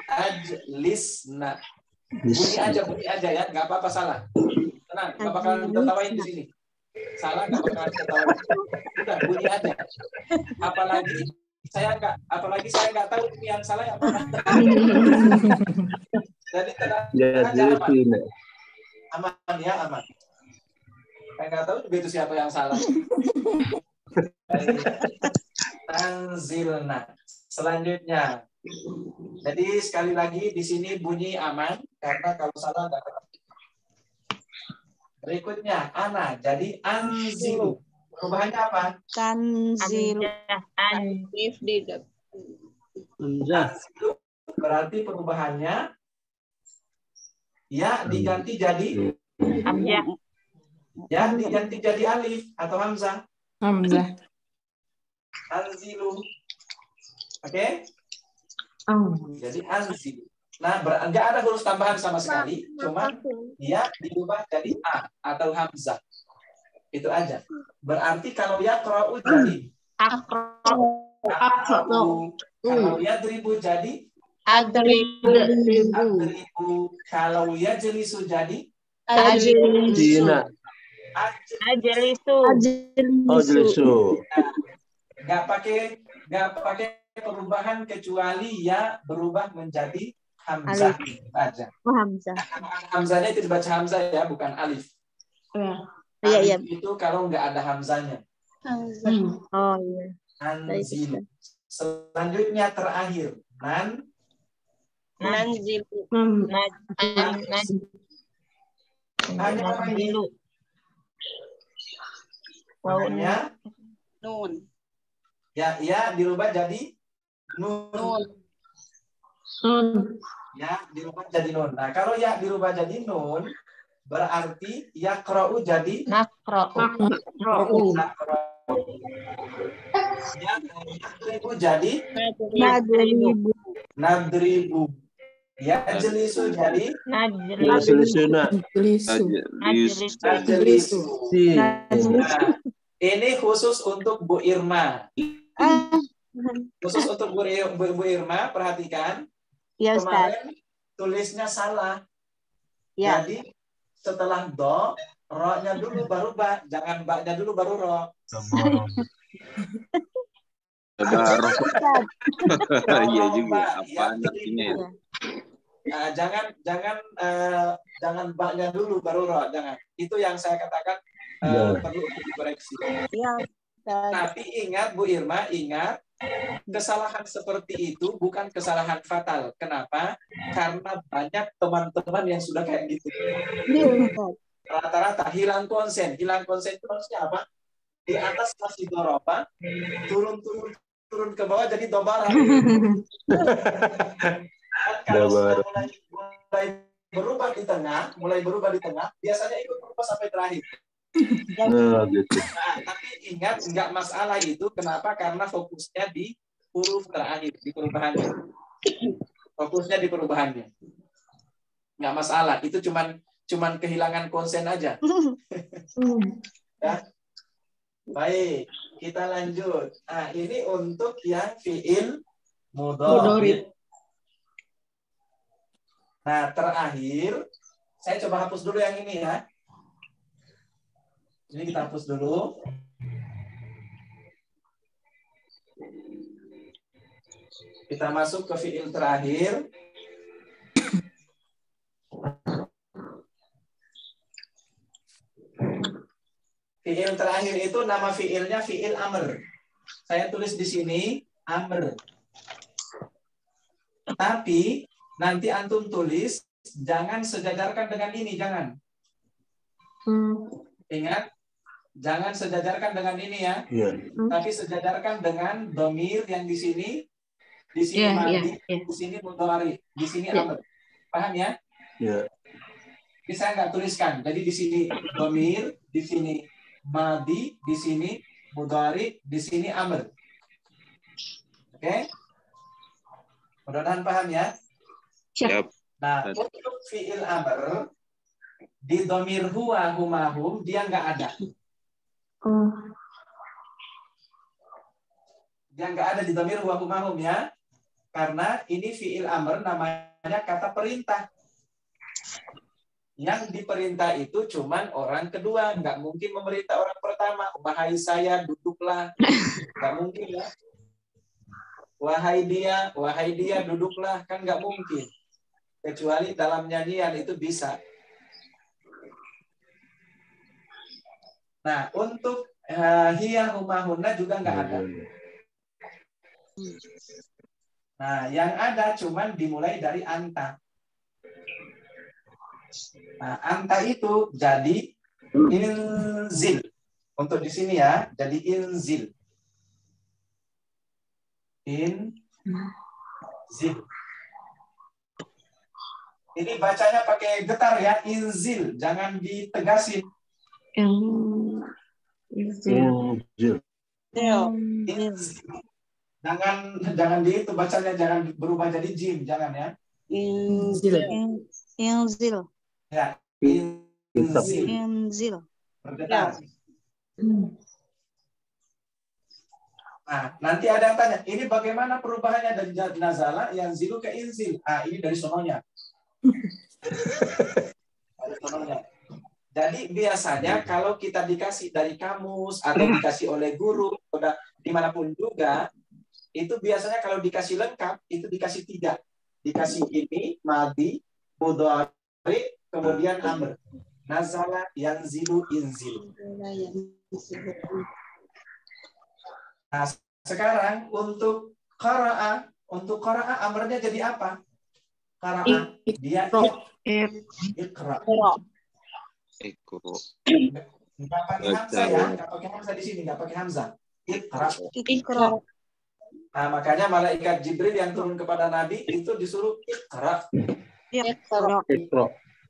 ajlisna. Bunyi aja ya, nggak apa-apa salah. Tenang, nggak bakalan tertawain di sini. Salah nggak bakalan tertawain. Udah bunyi aja. Apalagi saya nggak tahu ini yang salah yang mana. Jadi tenang aja, aman ya aman. Saya nggak tahu juga itu siapa yang salah. Tanzilna. Selanjutnya. Jadi sekali lagi di sini bunyi aman karena kalau salah nggak apa. Berikutnya ana jadi anzilu. Perubahannya apa? Tanzil. Alif di Anzilu berarti perubahannya ya diganti jadi ya diganti jadi alif atau hamzah. Hamzah. Anzilu. Oke? Jadi anzilu. Nah, nggak ada huruf tambahan sama sekali, cuma dia diubah jadi a atau hamzah. Itu aja. Berarti kalau yaqra'u jadi aqra'u. Kalau yadribu jadi adribu. Kalau yajlisu jadi Dina. Ajlisu. Ajlisu. Nggak pakai perubahan kecuali ya berubah menjadi hamzah aja. Hamzah. Hamzahnya itu dibaca hamzah ya, bukan alif. Iya. Itu kalau nggak ada hamzahnya. Oh iya. Anzil. Selanjutnya terakhir Nanzil. Hanya apa ini? Hanya Nun. ya dirubah jadi nun. Ya dirubah jadi nun. Nah kalau ya dirubah jadi nun berarti yaqra'u jadi Nakra'u. Nadribu jadi Nadribu. nadribu. Yajlisu jadi Najlisuna. najlisu. Sina. Nah, ini khusus untuk Bu Irma. Khusus untuk Bu Irma, perhatikan. Ya, Ustaz. Kemarin tulisnya salah. Ya. Jadi setelah do, ro-nya dulu baru ba, jangan ba-nya dulu baru ro. Baru. Ustaz. Iya juga. Ya, Apaan artinya ya? Jangan ba-nya dulu baru ro, jangan. Itu yang saya katakan perlu untuk dikoreksi. Ya, Ustaz. Tapi ingat Bu Irma, ingat kesalahan seperti itu bukan kesalahan fatal. Kenapa? Karena banyak teman-teman yang sudah kayak gitu. Iya, Ustaz. Rata-rata hilang konsen. Hilang konsen itu maksudnya apa? Di atas masih doroba, turun ke bawah jadi dobara. Kalau sudah mulai berubah di tengah, biasanya ikut berubah sampai terakhir. Nah, gitu. Nah, tapi ingat, nggak masalah itu. Kenapa? Karena fokusnya di huruf terakhir, di perubahannya. Fokusnya di perubahannya. Nggak masalah. Itu cuman kehilangan konsen aja. Ya. Baik, kita lanjut. Nah, ini untuk yang fiil mudhari. Nah, terakhir, saya coba hapus dulu yang ini ya. Ini kita hapus dulu. Kita masuk ke fiil terakhir. Fiil terakhir itu nama fiilnya fiil amr. Saya tulis di sini amr. Tapi nanti antum tulis jangan sejajarkan dengan ini, jangan. Ingat, jangan sejajarkan dengan ini ya. Tapi sejajarkan dengan domir yang di sini madi, di sini mudhari, di sini amr. Paham ya? Ya. Ini saya nggak tuliskan. Jadi di sini domir, di sini madi, di sini mudhari, di sini amr. Oke? Mudah-mudahan paham ya? Siap. Nah, untuk fiil amr di domir huwa humahum dia nggak ada. Dia nggak ada di domir huwa humahum ya. Karena ini fiil amr namanya kata perintah. Yang diperintah itu cuman orang kedua, nggak mungkin memerintah orang pertama. Wahai saya, duduklah. Nggak mungkin ya. Wahai dia, duduklah. Kan nggak mungkin. Kecuali dalam nyanyian itu bisa. Nah, untuk hiya humahunna juga nggak ada. Nah, yang ada cuman dimulai dari anta. Nah, anta itu jadi inzil. Untuk di sini ya, jadi inzil. Inzil. Ini bacanya pakai getar ya, inzil. Jangan ditegasin. Inzil. Jangan di itu bacanya, jangan berubah jadi jim, jangan ya. Inzil. Ya, inzil. Bergetar. Nah, nanti ada yang tanya, ini bagaimana perubahannya dari nazala yang zilu ke inzil? Ah, ini dari sononya. Dari sononya. Jadi biasanya kalau kita dikasih dari kamus atau dikasih oleh guru atau dimanapun juga, itu biasanya kalau dikasih lengkap itu dikasih 3. Dikasih ini madi, mudhari, kemudian amr. Nazala, yanzilu, inzil. Nah, sekarang untuk qara'a amrnya jadi apa? Qara'a dia iqra. Nggak pakai hamzah ya, nggak pakai hamzah di sini, nggak pakai hamzah. Iqra. Nah, makanya malaikat Jibril yang turun kepada Nabi itu disuruh iqra.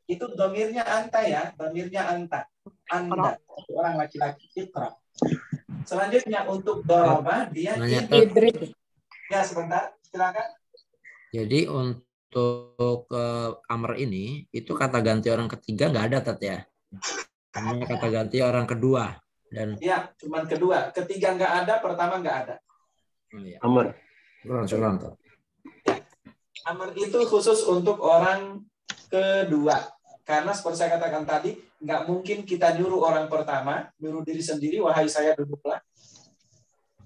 Itu domirnya anta ya, domirnya anta. Anda, orang laki-laki iqra. Selanjutnya untuk doroba dia Nanya, Tat. Idrib. ya sebentar silakan. Jadi untuk amr ini itu kata ganti orang ketiga nggak ada, Tat ya. Hanya kata ganti orang kedua dan Ya cuman kedua, ketiga nggak ada, pertama nggak ada. Amr. Salam, Tat. Amr itu khusus untuk orang kedua. Karena seperti saya katakan tadi, nggak mungkin kita nyuruh orang pertama, nyuruh diri sendiri, wahai saya duduklah.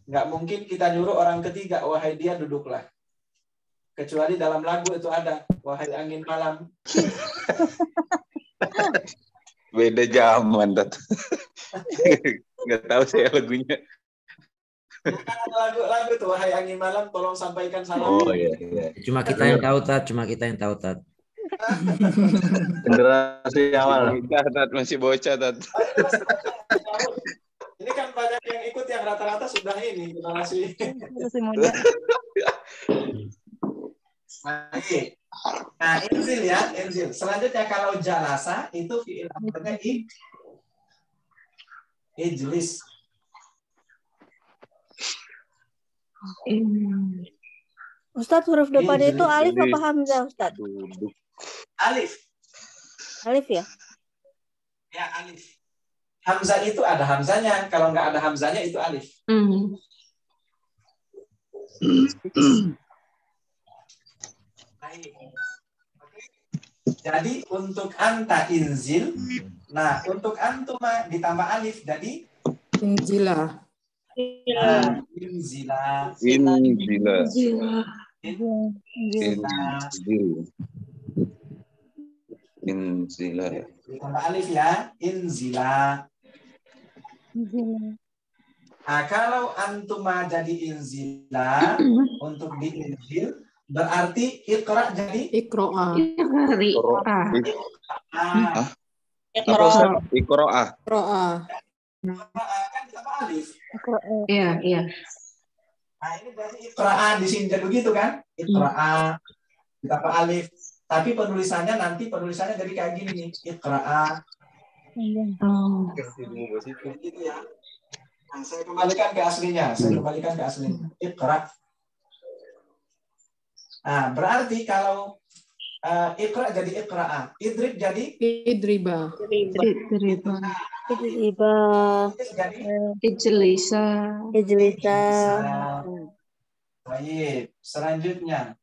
Nggak mungkin kita nyuruh orang ketiga, wahai dia duduklah. Kecuali dalam lagu itu ada, wahai angin malam. Beda zaman, Tat. Nggak tahu saya lagunya. Lagu tuh, wahai angin malam, tolong sampaikan salam. Oh iya. Cuma kita yang tahu, Tat. Cuma kita yang tahu, Tat. Generasi awal. Bocah, Tat. Masih bocah, Tat. Ini kan banyak yang ikut yang rata-rata sudah ini generasi. Masih muda. Baik. Nah, inzil ya, inzil. Selanjutnya kalau jalasa itu fi'il amrnya ijlis. Ustadz, huruf depannya itu alif Ijlis. apa hamzah, Ustadz? Duduk. Alif. Alif ya? Ya, alif. Hamzah itu ada hamzanya. Kalau nggak ada hamzanya itu alif. Baik. Jadi untuk anta inzil, nah untuk antuma ditambah alif, jadi Injilah. inzila, Inzila. Inzila ya. ditambah alif ya, inzila. Nah, kalau antuma jadi inzila untuk diinjil berarti iqra jadi Ikro'a. ah, Apa Ustaz? Iqro'ah. Ikro'a. kan ditambah alif. Iya. Nah, ini berarti iqra di sini jadi begitu kan? Iqra ditambah alif. Tapi penulisannya jadi kayak gini nih. Iqra. Oh. Gitu ya. Nah, saya kembalikan ke aslinya. Iqra. Nah, berarti kalau iqra jadi iqra'a, idrib jadi Idriba. Ijliba. jadi Ijlisa. Ijlisa. baik. Selanjutnya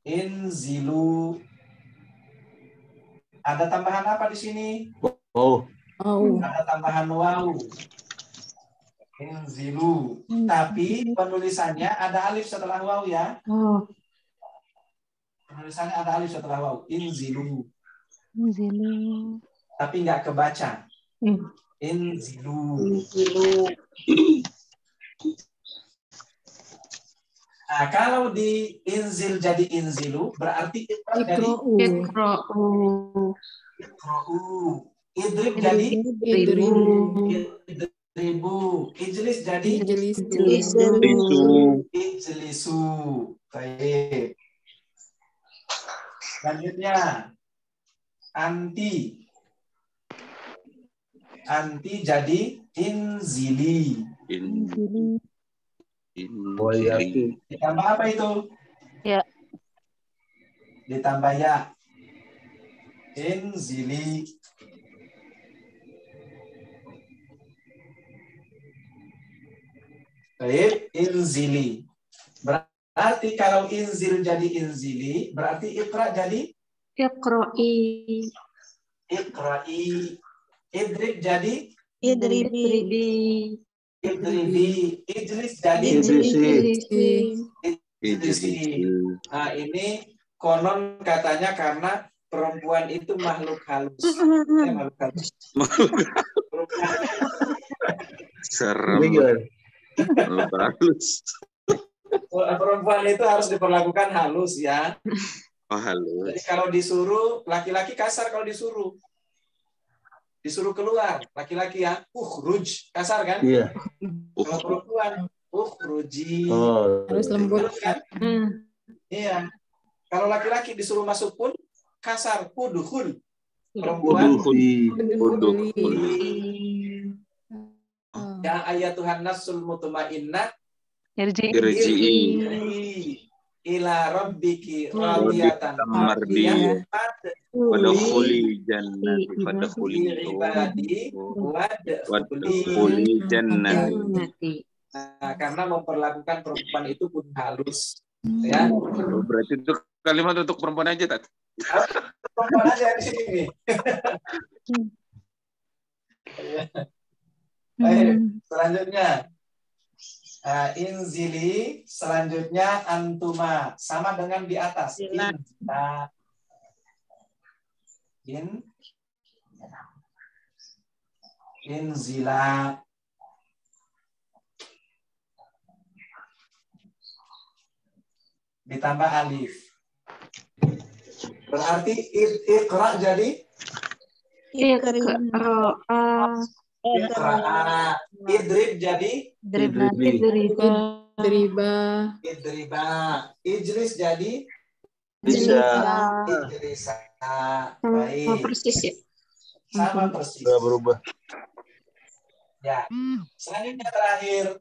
inzilu. Ada tambahan apa di sini? Oh. Ada tambahan waw. Inzilu. Tapi penulisannya ada alif setelah waw ya. Oh. Penulisannya ada alif setelah waw. Inzilu. Tapi nggak kebaca. Inzilu. Nah, kalau di inzil jadi inzilu, berarti iqra jadi Ikro'u. iqra'u. Idrib jadi Idribu. idribu. Ijlis jadi Ijlisu. ijlisu. Baik. Selanjutnya anti. Anti jadi inzili. Waliyati. Ditambah apa itu? Ya. Ditambah ya. Inzili. Baik, inzili. Berarti kalau inzil jadi inzili, berarti iqra jadi Iqra'i. iqra'i. Idrib jadi Idribi. idribi. Ijlis jadi ijlisi. Nah, ini konon katanya karena perempuan itu makhluk halus. Makhluk halus. Serem. Halus. Perempuan itu harus diperlakukan halus ya. Oh, halus. Jadi kalau disuruh, laki-laki kasar kalau disuruh. Disuruh keluar, laki-laki ya, ruj, kasar kan? Iya. Kalau perempuan, ruji. Oh. Harus lembut. Kan? Iya. Kalau laki-laki disuruh masuk pun kasar, dukhul. Perempuan Udkhuli. ya ayatuhan nasul mutmainnah Irji'i ila rabbiki radiyatan mardiyah. Wadkhuli Wadkhuli jannati wadkhuli ibadi wadkhuli jannati. Nah, karena memperlakukan perempuan itu pun halus, ya. Berarti itu kalimat untuk perempuan aja, Tat. Perempuan aja di sini. Baik, selanjutnya inzili, selanjutnya antuma, sama dengan di atas. Inzila. Ditambah alif. Berarti iqra jadi iqra. Idrib jadi idriba. Ijlis jadi ijlisa. Baik. Persis ya. Sama persis. Sudah berubah. Ya. Selanjutnya terakhir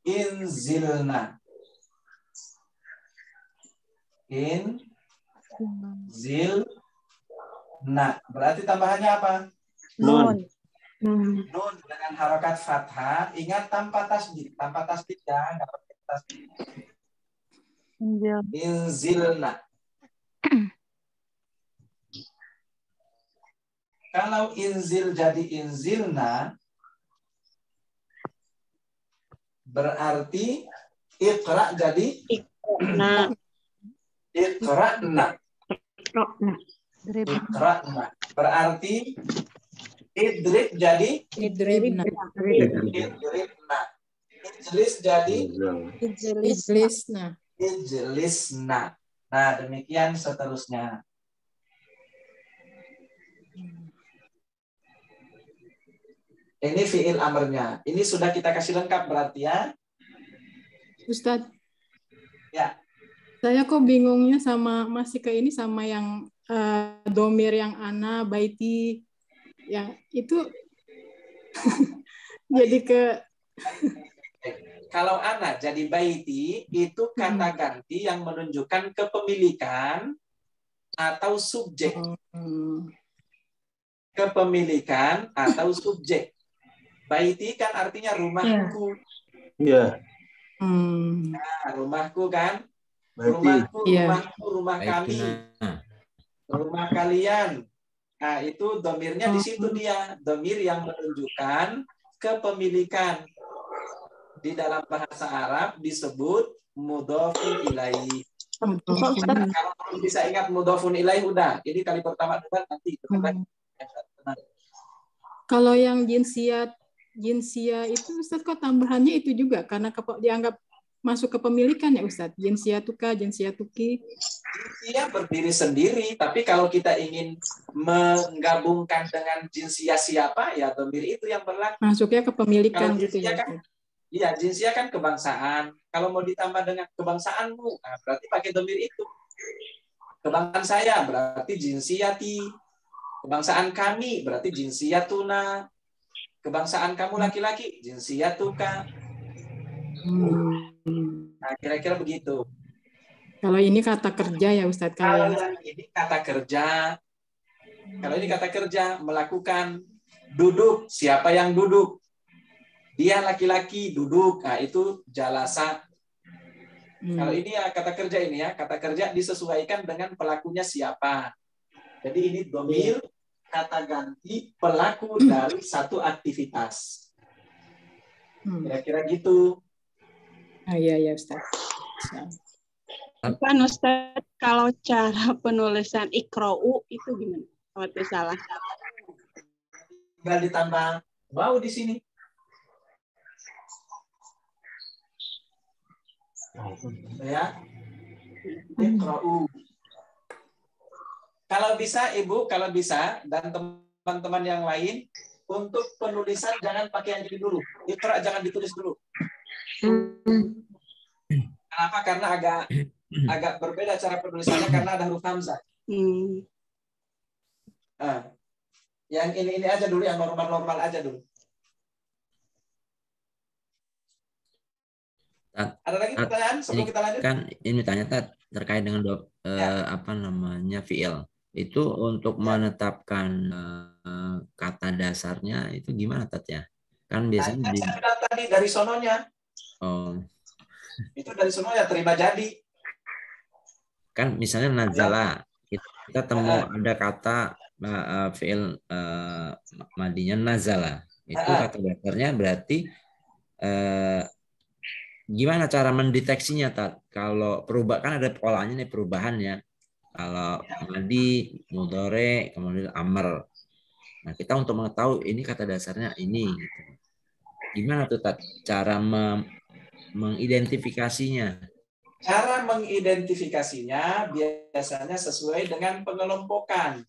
inzilna. Inzilna. Berarti tambahannya apa? Nun. Nun dengan harokat fathah. Ingat tanpa tasdid. Tanpa tasdid ya. Nggak pakai tasdid. Inzilna. Kalau inzil jadi inzilna, berarti iqra jadi Iqra. iqra'na. Iqra'na. Berarti idrib jadi Idribna. idribna. Ijlis jadi Ijlisna. ijlisna. Nah, demikian seterusnya. Ini fi'il amrnya. Ini sudah kita kasih lengkap berarti ya. Ustadz, Ya. saya kok bingungnya masih ke ini sama yang domir yang ana, baiti, yang itu jadi ke Kalau ana jadi baiti itu kata ganti yang menunjukkan kepemilikan atau subjek. Kepemilikan atau subjek. Baiti kan artinya rumahku. Iya. Nah, rumahku kan. Baiti. Rumahku, rumah kami. Rumah kalian. Nah, itu domirnya di situ dia. Domir yang menunjukkan kepemilikan. Di dalam bahasa Arab disebut mudhofun ilaih. Kalau belum bisa ingat mudhofun ilaih, udah. Ini kali pertama debat nanti. kalau yang jinsia itu Ustadz kok tambahannya itu juga karena dianggap masuk kepemilikan ya Ustadz. Jinsia tuka, jinsia tuki. Jinsia berdiri sendiri, tapi kalau kita ingin menggabungkan dengan jinsia siapa, ya domir itu yang berlaku. Masuknya kepemilikan Kalau gitu ya. kan, iya, jinsia kan kebangsaan. Kalau mau ditambah dengan kebangsaanmu, nah berarti pakai domir itu. Kebangsaan saya berarti jinsiyati. Kebangsaan kami berarti jinsiyatuna. Kebangsaan kamu laki-laki jinsiyatuka. Nah, kira-kira begitu. Kalau ini kata kerja ya Ustadz. Kalau yang ini kata kerja. Kalau ini kata kerja, melakukan. Duduk, siapa yang duduk? Dia laki-laki duduk. Nah, itu jalasa. Kalau ini ya kata kerja ini ya, kata kerja disesuaikan dengan pelakunya siapa. Jadi ini domir, kata ganti pelaku dari satu aktivitas. Kira-kira gitu. Iya Ustaz. Kan Ustaz, kalau cara penulisan ikra'u itu gimana? Kalau itu salah. Tinggal ditambah wow di sini. Ya. Ikra'u. Kalau bisa Ibu, kalau bisa dan teman-teman yang lain untuk penulisan jangan pakai yang jadi dulu. Iqra jangan ditulis dulu. Kenapa? Karena agak berbeda cara penulisannya karena ada huruf hamzah. Nah, yang ini aja dulu, yang normal-normal aja dulu. Ada lagi pertanyaan sebelum kita lanjut? Kan ini tanya Tat, terkait dengan Ya. apa namanya fiil. Itu untuk menetapkan kata dasarnya itu gimana Tat ya? Kan biasanya Nah, saya bilang tadi dari sononya. Oh. Itu dari sononya terima jadi. Kan misalnya nazala, kita temu ada kata fiil madinya nazala. Itu kata dasarnya berarti gimana cara mendeteksinya, Tat? Kalau perubahan kan ada polanya nih perubahannya. Kalau madi, mudhore, kemudian amr. Nah, kita untuk mengetahui ini kata dasarnya ini gitu. Gimana tuh, Tat, cara mengidentifikasinya? Cara mengidentifikasinya biasanya sesuai dengan pengelompokan.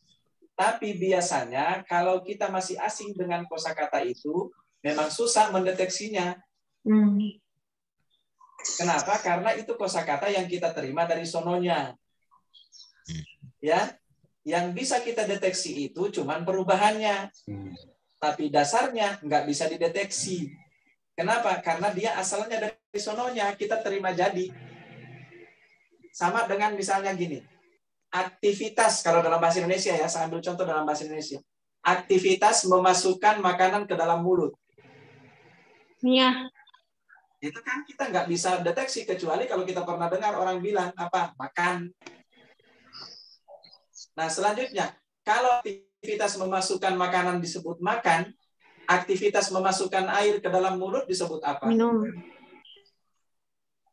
Tapi biasanya kalau kita masih asing dengan kosakata itu, memang susah mendeteksinya. Kenapa? Karena itu kosakata yang kita terima dari sononya. Ya, yang bisa kita deteksi itu cuman perubahannya. Tapi dasarnya nggak bisa dideteksi. Kenapa? Karena dia asalnya dari sononya, kita terima jadi. Sama dengan misalnya gini. Aktivitas, kalau dalam bahasa Indonesia ya, saya ambil contoh dalam bahasa Indonesia. Aktivitas memasukkan makanan ke dalam mulut. Iya. Itu kan kita nggak bisa deteksi kecuali kalau kita pernah dengar orang bilang apa makan. Nah selanjutnya kalau aktivitas memasukkan makanan disebut makan, aktivitas memasukkan air ke dalam mulut disebut apa? Minum.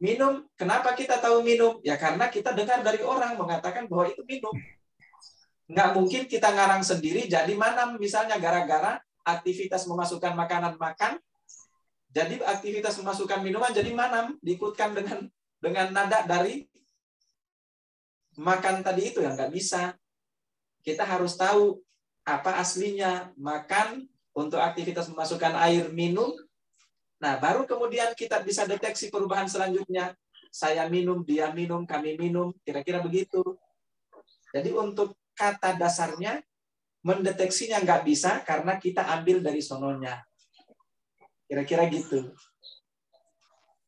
Minum. Kenapa kita tahu minum? Ya karena kita dengar dari orang mengatakan bahwa itu minum. Nggak mungkin kita ngarang sendiri jadi manam misalnya gara-gara aktivitas memasukkan makanan makan. Jadi aktivitas memasukkan minuman jadi manam, diikutkan dengan nada dari makan tadi itu yang nggak bisa. Kita harus tahu apa aslinya makan untuk aktivitas memasukkan air minum. Nah, baru kemudian kita bisa deteksi perubahan selanjutnya. Saya minum, dia minum, kami minum, kira-kira begitu. Jadi untuk kata dasarnya mendeteksinya nggak bisa karena kita ambil dari sononya. Kira-kira gitu.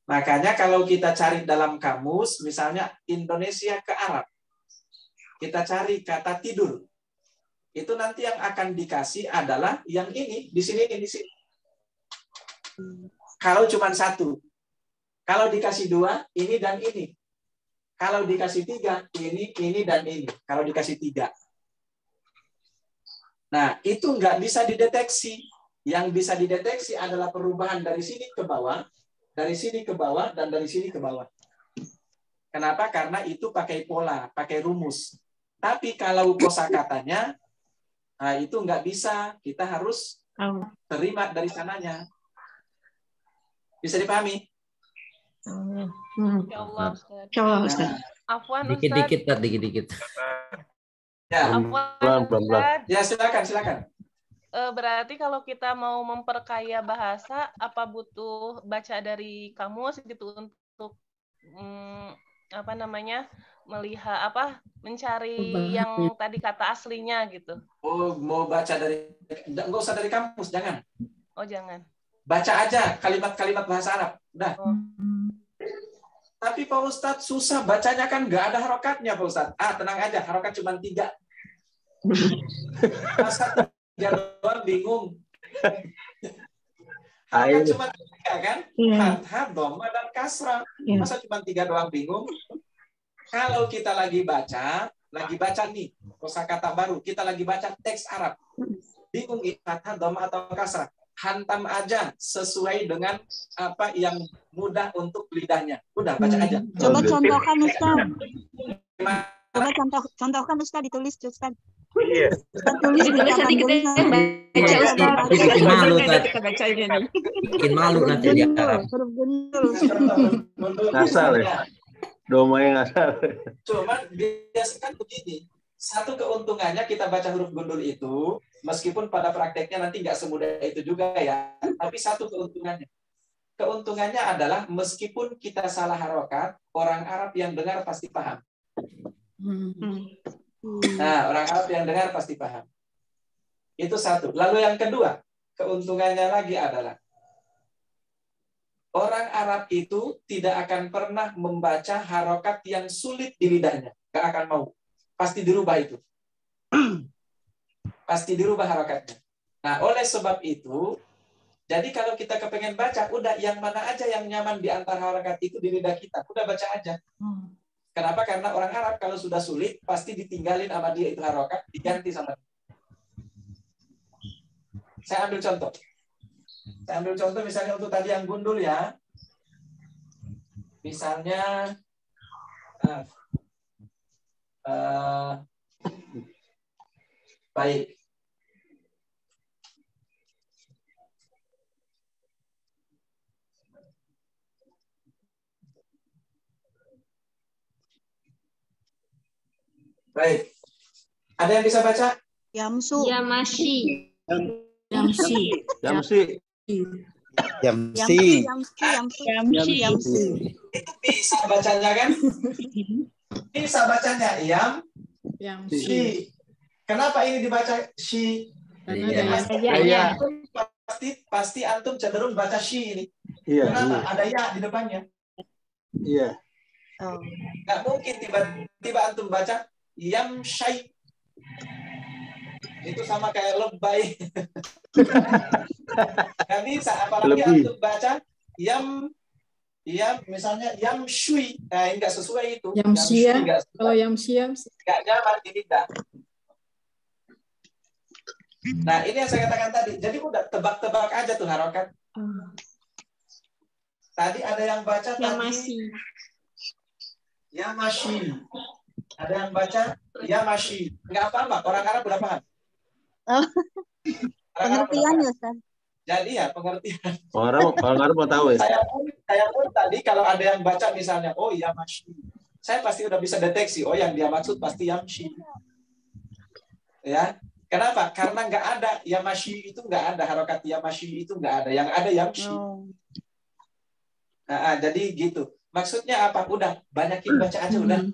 Makanya kalau kita cari dalam kamus, misalnya Indonesia ke Arab, kita cari kata tidur. Itu nanti yang akan dikasih adalah yang ini, di sini, di sini. Kalau cuma satu. Kalau dikasih dua, ini dan ini. Kalau dikasih tiga, ini, dan ini. Kalau dikasih tiga. Nah, itu nggak bisa dideteksi. Yang bisa dideteksi adalah perubahan dari sini ke bawah, dari sini ke bawah, dan dari sini ke bawah. Kenapa? Karena itu pakai pola, pakai rumus. Tapi kalau kosakatanya, nah itu nggak bisa. Kita harus terima dari sananya. Bisa dipahami? Ya Allah, Ustaz. Ustaz. Afwan, Ustaz. Dikit-dikit, Tat, dikit-dikit. Ya, Afwan, Ustaz. Ya, silakan. Berarti kalau kita mau memperkaya bahasa, apa butuh baca dari kamus gitu untuk apa namanya melihat mencari yang tadi kata aslinya gitu? Oh, mau baca dari nggak usah dari kamus, jangan. Oh, jangan. Baca aja kalimat-kalimat bahasa Arab, udah. Tapi Pak Ustadz susah bacanya kan nggak ada harokatnya Pak Ustadz. Tenang aja, harokat cuma 3. Masa 3 doang bingung. Harokat cuma 3 kan? Fathah, dhamma, dan kasrah. Masa cuma 3 doang bingung? Kalau kita lagi baca nih kosakata baru, kita lagi baca teks Arab. Bingung ini fathah, dhamma atau kasrah? Hantam aja sesuai dengan apa yang mudah untuk lidahnya. Udah baca aja. Coba contohkan Ustaz. Coba contohkan Ustaz, ditulis Ustaz. Iya. Tulis nanti kita baca Ustaz. Bikin malu, Tat. Kita bacanya nih. Bikin malu nanti di Arab. Ngasal ya. Domanya ngasal. Cuma biasakan begini. Satu keuntungannya kita baca huruf gundul itu, meskipun pada prakteknya nanti nggak semudah itu juga ya, tapi satu keuntungannya. Keuntungannya adalah meskipun kita salah harokat, orang Arab yang dengar pasti paham. Nah, orang Arab yang dengar pasti paham. Itu satu. Lalu yang kedua, keuntungannya lagi adalah orang Arab itu tidak akan pernah membaca harokat yang sulit di lidahnya. Gak akan mau. Pasti dirubah itu. Pasti dirubah harokatnya. Nah, oleh sebab itu, jadi kalau kita kepengen baca, udah yang mana aja yang nyaman di antara harokat itu di lidah kita. Udah baca aja. Kenapa? Karena orang Arab kalau sudah sulit, pasti ditinggalin sama dia itu harokat, diganti sama dia. Saya ambil contoh. Saya ambil contoh misalnya untuk tadi yang gundul ya. Misalnya baik. Baik. Ada yang bisa baca? Yamsu. Yamashi. Yamsi. Yamsi. Yamsi. Itu bisa bacanya kan? Bisa bacanya Yamsi. Kenapa ini dibaca shi? Iya. Pasti antum cenderung baca shi ini. Iya. Kenapa? Ada ya di depannya. Iya. Nggak mungkin tiba-tiba antum baca yamshai. Itu sama kayak lebay. Nggak bisa. Apalagi antum baca misalnya yamshui. Nah, ini nggak sesuai itu. Yamsia. Kalau yamsia nggak nyaman di lidah. Nah, ini yang saya katakan tadi. Jadi udah tebak-tebak aja tuh harokat. Tadi ada yang baca Yamashi. Yamashi. Ada yang baca Yamashi. Nggak apa-apa. Orang Arab udah paham. Pengertian ya, Ustaz. Jadi ya pengertian. Orang Arab mau tahu ya. Saya pun tadi kalau ada yang baca misalnya, oh Yamashi. Saya pasti udah bisa deteksi. Oh yang dia maksud pasti Yamshi. Ya. Kenapa? Karena nggak ada Yamashi itu nggak ada harokat Yamashi itu nggak ada. Yang ada Yamshi. Nah, jadi gitu. Maksudnya apa? Udah banyakin baca aja udah.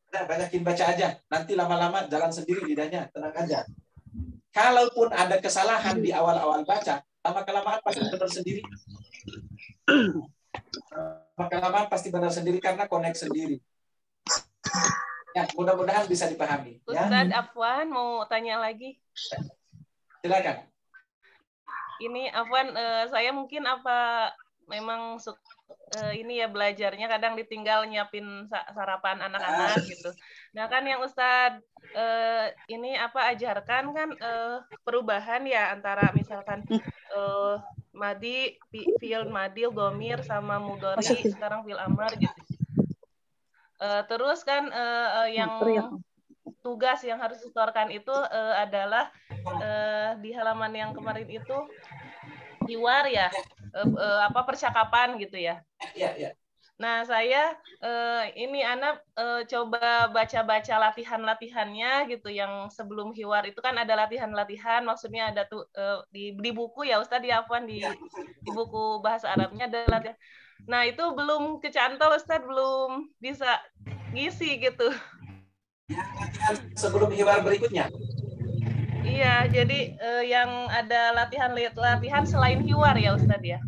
Udah banyakin baca aja. Nanti lama-lama jalan sendiri lidahnya. Tenang aja. Kalaupun ada kesalahan di awal-awal baca, lama-kelamaan pasti benar sendiri. Lama-kelamaan pasti benar sendiri karena connect sendiri. Ya, mudah-mudahan bisa dipahami. Ustadz Afwan mau tanya lagi. Silakan. Ini Afwan, saya mungkin apa memang ini ya belajarnya kadang ditinggal nyiapin sarapan anak-anak gitu. Nah kan yang Ustadz ini apa ajarkan kan perubahan ya antara misalkan madi, fi'il madil, domir sama mudhari, sekarang fi'il amar gitu. Terus kan yang tugas yang harus disetorkan itu adalah di halaman yang kemarin itu hiwar ya, apa percakapan gitu ya. Iya. Nah saya ini anak coba baca-baca latihan-latihannya gitu yang sebelum hiwar itu kan ada latihan-latihan, maksudnya ada tuh di buku ya Ustadz di Afwan di buku bahasa Arabnya ada latihan. Nah itu belum kecantol Ustadz, belum bisa ngisi gitu. Sebelum hiwar berikutnya. Iya, jadi yang ada latihan selain hiwar ya Ustadz ya.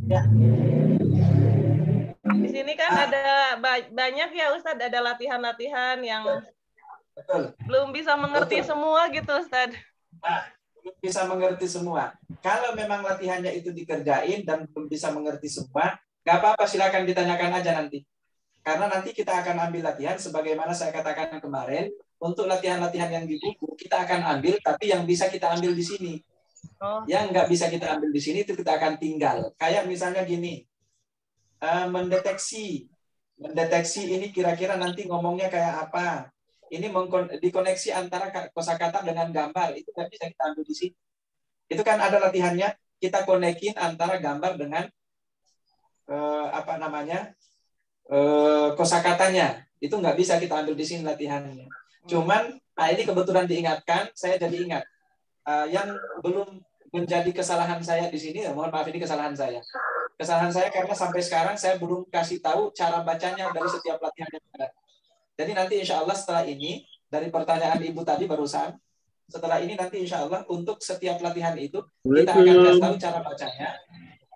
Di sini kan ada banyak ya Ustadz, ada latihan-latihan yang belum bisa mengerti semua gitu Ustadz. Belum bisa mengerti semua. Kalau memang latihannya itu dikerjain dan belum bisa mengerti semua, nggak apa-apa, silakan ditanyakan aja nanti. Karena nanti kita akan ambil latihan sebagaimana saya katakan kemarin, untuk latihan-latihan yang di buku kita akan ambil, tapi yang bisa kita ambil di sini. Yang nggak bisa kita ambil di sini itu kita akan tinggal. Kayak misalnya gini, mendeteksi ini kira-kira nanti ngomongnya kayak apa. Ini dikoneksi antara kosakata dengan gambar, itu nggak bisa kita ambil di sini. Itu kan ada latihannya, kita konekin antara gambar dengan kosakatanya. Itu nggak bisa kita ambil di sini latihannya. Cuman, ini kebetulan diingatkan, saya jadi ingat. Yang belum menjadi kesalahan saya di sini, mohon maaf ini kesalahan saya. Kesalahan saya karena sampai sekarang saya belum kasih tahu cara bacanya dari setiap latihan yang ada. Jadi nanti insya Allah setelah ini, dari pertanyaan Ibu tadi barusan, setelah ini nanti insya Allah untuk setiap latihan itu kita akan kasih tahu cara bacanya.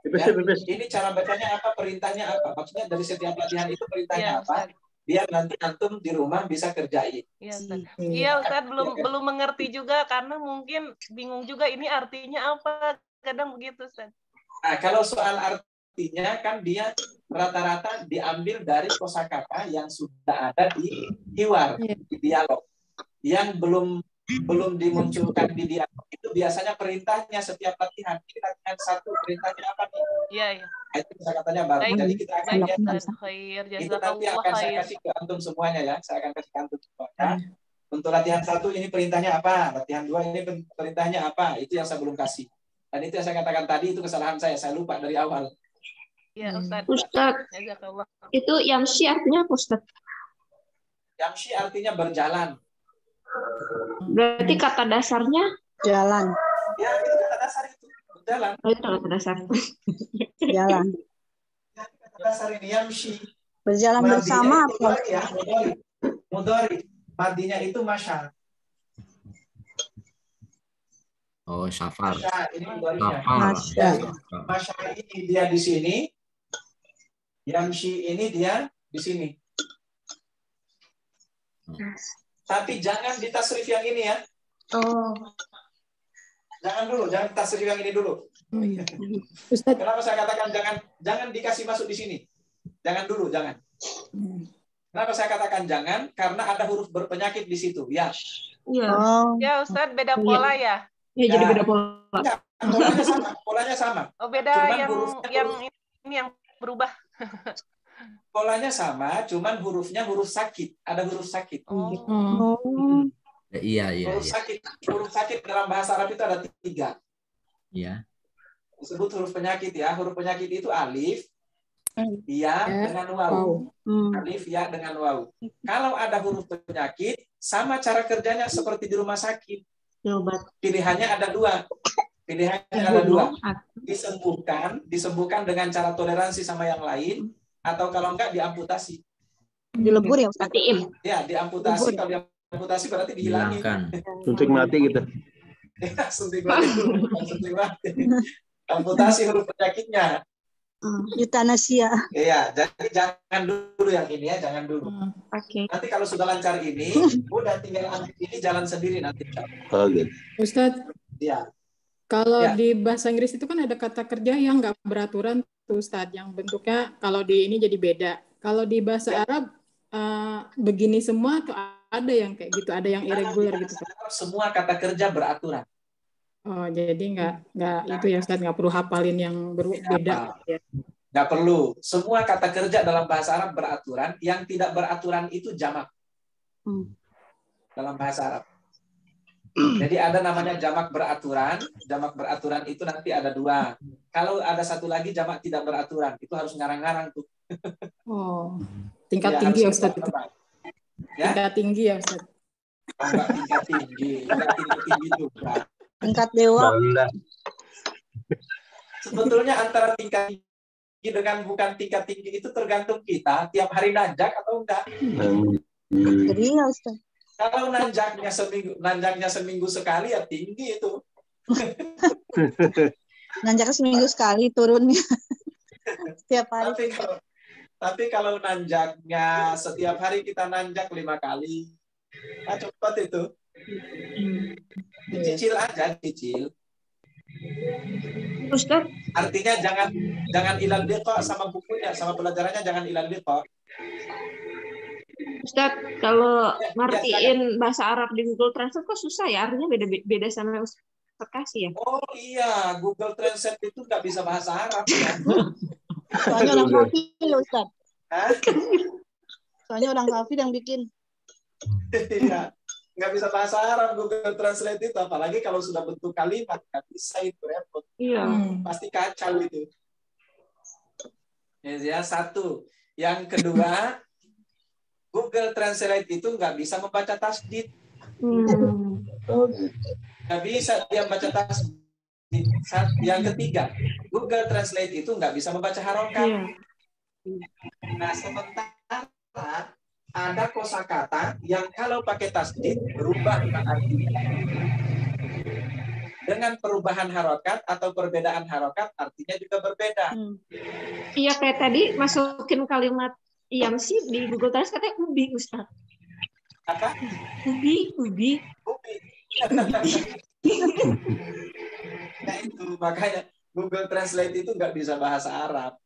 Ya. Ini cara bacanya apa, perintahnya apa. Maksudnya dari setiap latihan itu perintahnya apa. Biar nanti antum di rumah bisa kerjain. Iya, Ustaz. Iya, Ustaz, belum mengerti juga karena mungkin bingung juga ini artinya apa. Kadang begitu, Ustaz. Nah, kalau soal artinya kan dia rata-rata diambil dari kosakata yang sudah ada di hiwar, di dialog. Yang belum dimunculkan di dialog itu biasanya perintahnya setiap latihan. Ini latihan 1, perintahnya apa nih? Iya, iya. Itu kata-katanya baru. Jadi kita akan lihat itu nanti akan saya kasih ke antum semuanya ya. Saya akan kasih ke antum semuanya. Untuk latihan 1 ini perintahnya apa? Latihan 2 ini perintahnya apa? Itu yang saya belum kasih. Dan itu yang saya katakan tadi itu kesalahan saya lupa dari awal. Iya, Ustaz. Ustaz, itu yamshi artinya apa, Ustaz? Yamshi artinya berjalan. Berarti kata dasarnya jalan. Ya, itu kata dasar itu. Berjalan. Oh, itu kata dasar. Jalan. Kata dasar ini yamshi. Berjalan bersama apa? Ya, mudhari. Madinya itu masya. Oh, syafar. Masya, ini mudharinya. Masya. Masya ini dia di sini. Yamshi ini dia di sini. Tapi jangan ditasrif yang ini ya. Oh. Jangan dulu, jangan tasrif yang ini dulu. Ustaz. Kenapa saya katakan jangan dikasih masuk di sini? Jangan dulu, jangan. Kenapa saya katakan jangan? Karena ada huruf berpenyakit di situ. Ya. Iya. Ya, Ustaz, beda pola ya? Iya, jadi beda pola. Enggak, polanya sama. Oh, beda. Cuman yang ini yang berubah. Polanya sama, cuman hurufnya huruf sakit. Ada huruf sakit. Iya. Huruf sakit dalam bahasa Arab itu ada 3. Iya. Disebut huruf penyakit ya. Huruf penyakit itu alif, ya dengan waw. Alif, ya dengan waw. Kalau ada huruf penyakit, sama cara kerjanya seperti di rumah sakit. Pilihannya ada 2. Disembuhkan dengan cara toleransi sama yang lain, atau kalau enggak diamputasi. Dilebur ya Ustaz? Ya, diamputasi. Kalau diamputasi berarti dihilangin. Suntik mati gitu. Suntik mati. Amputasi huruf penyakitnya. Eutanasia. Iya, jadi jangan dulu yang ini ya, jangan dulu. Oke. Nanti kalau sudah lancar ini, udah tinggal ambil ini jalan sendiri nanti. Oh gitu. Ustaz. Iya. Kalau di bahasa Inggris itu kan ada kata kerja yang nggak beraturan tuh Ustaz, yang bentuknya kalau di ini jadi beda. Kalau di bahasa Arab begini semua tuh ada yang kayak gitu, ada yang irregular gitu. Semua kata kerja beraturan. Oh, jadi nggak itu ya Ustaz, nggak perlu hafalin yang berbeda. Ya. Nggak perlu. Semua kata kerja dalam bahasa Arab beraturan. Yang tidak beraturan itu jamak. Dalam bahasa Arab. Jadi ada namanya jamak beraturan. Jamak beraturan itu nanti ada 2. Kalau ada satu lagi jamak tidak beraturan, itu harus ngarang-ngarang tuh. Oh, tingkat tinggi ya Ustaz itu. Ya? Tingkat tinggi ya Ustaz. Enggak tingkat tinggi. Enggak tingkat tinggi juga. Tingkat dewa. Sebetulnya antara tingkat tinggi dengan bukan tingkat tinggi itu tergantung kita tiap hari nanjak atau enggak. Jadi ya Ustaz. Kalau nanjaknya seminggu sekali ya tinggi itu. Nanjaknya seminggu sekali turunnya. Setiap hari. Tapi kalau nanjaknya setiap hari kita nanjak 5 kali. Nah, cepat itu. Dicicil aja, cicil. Ustaz. Artinya jangan ilal liqa sama bukunya, sama pelajarannya jangan ilal liqa. Ustaz, kalau ngertiin bahasa Arab di Google Translate kok susah ya? Artinya beda sama Ustaz kasih ya? Oh iya, Google Translate itu nggak bisa bahasa Arab ya. Soalnya orang kafir loh Ustaz. Soalnya orang kafir yang bikin. Iya, nggak bisa bahasa Arab Google Translate itu, apalagi kalau sudah bentuk kalimat nggak bisa itu repot. Iya. Pasti kacau itu. Ya, 1. Yang kedua, Google Translate itu nggak bisa membaca tasdid. Nggak bisa dia baca tasdid. Yang ketiga, Google Translate itu nggak bisa membaca harokat. Nah, sementara ada kosakata yang kalau pakai tasdid berubah artinya. Dengan perubahan harokat atau perbedaan harokat artinya juga berbeda. Iya, kayak tadi masukin kalimat IAMSI di Google Translate katanya ubi, Ustaz. Apa? Ubi. Nah itu makanya Google Translate itu nggak bisa bahasa Arab.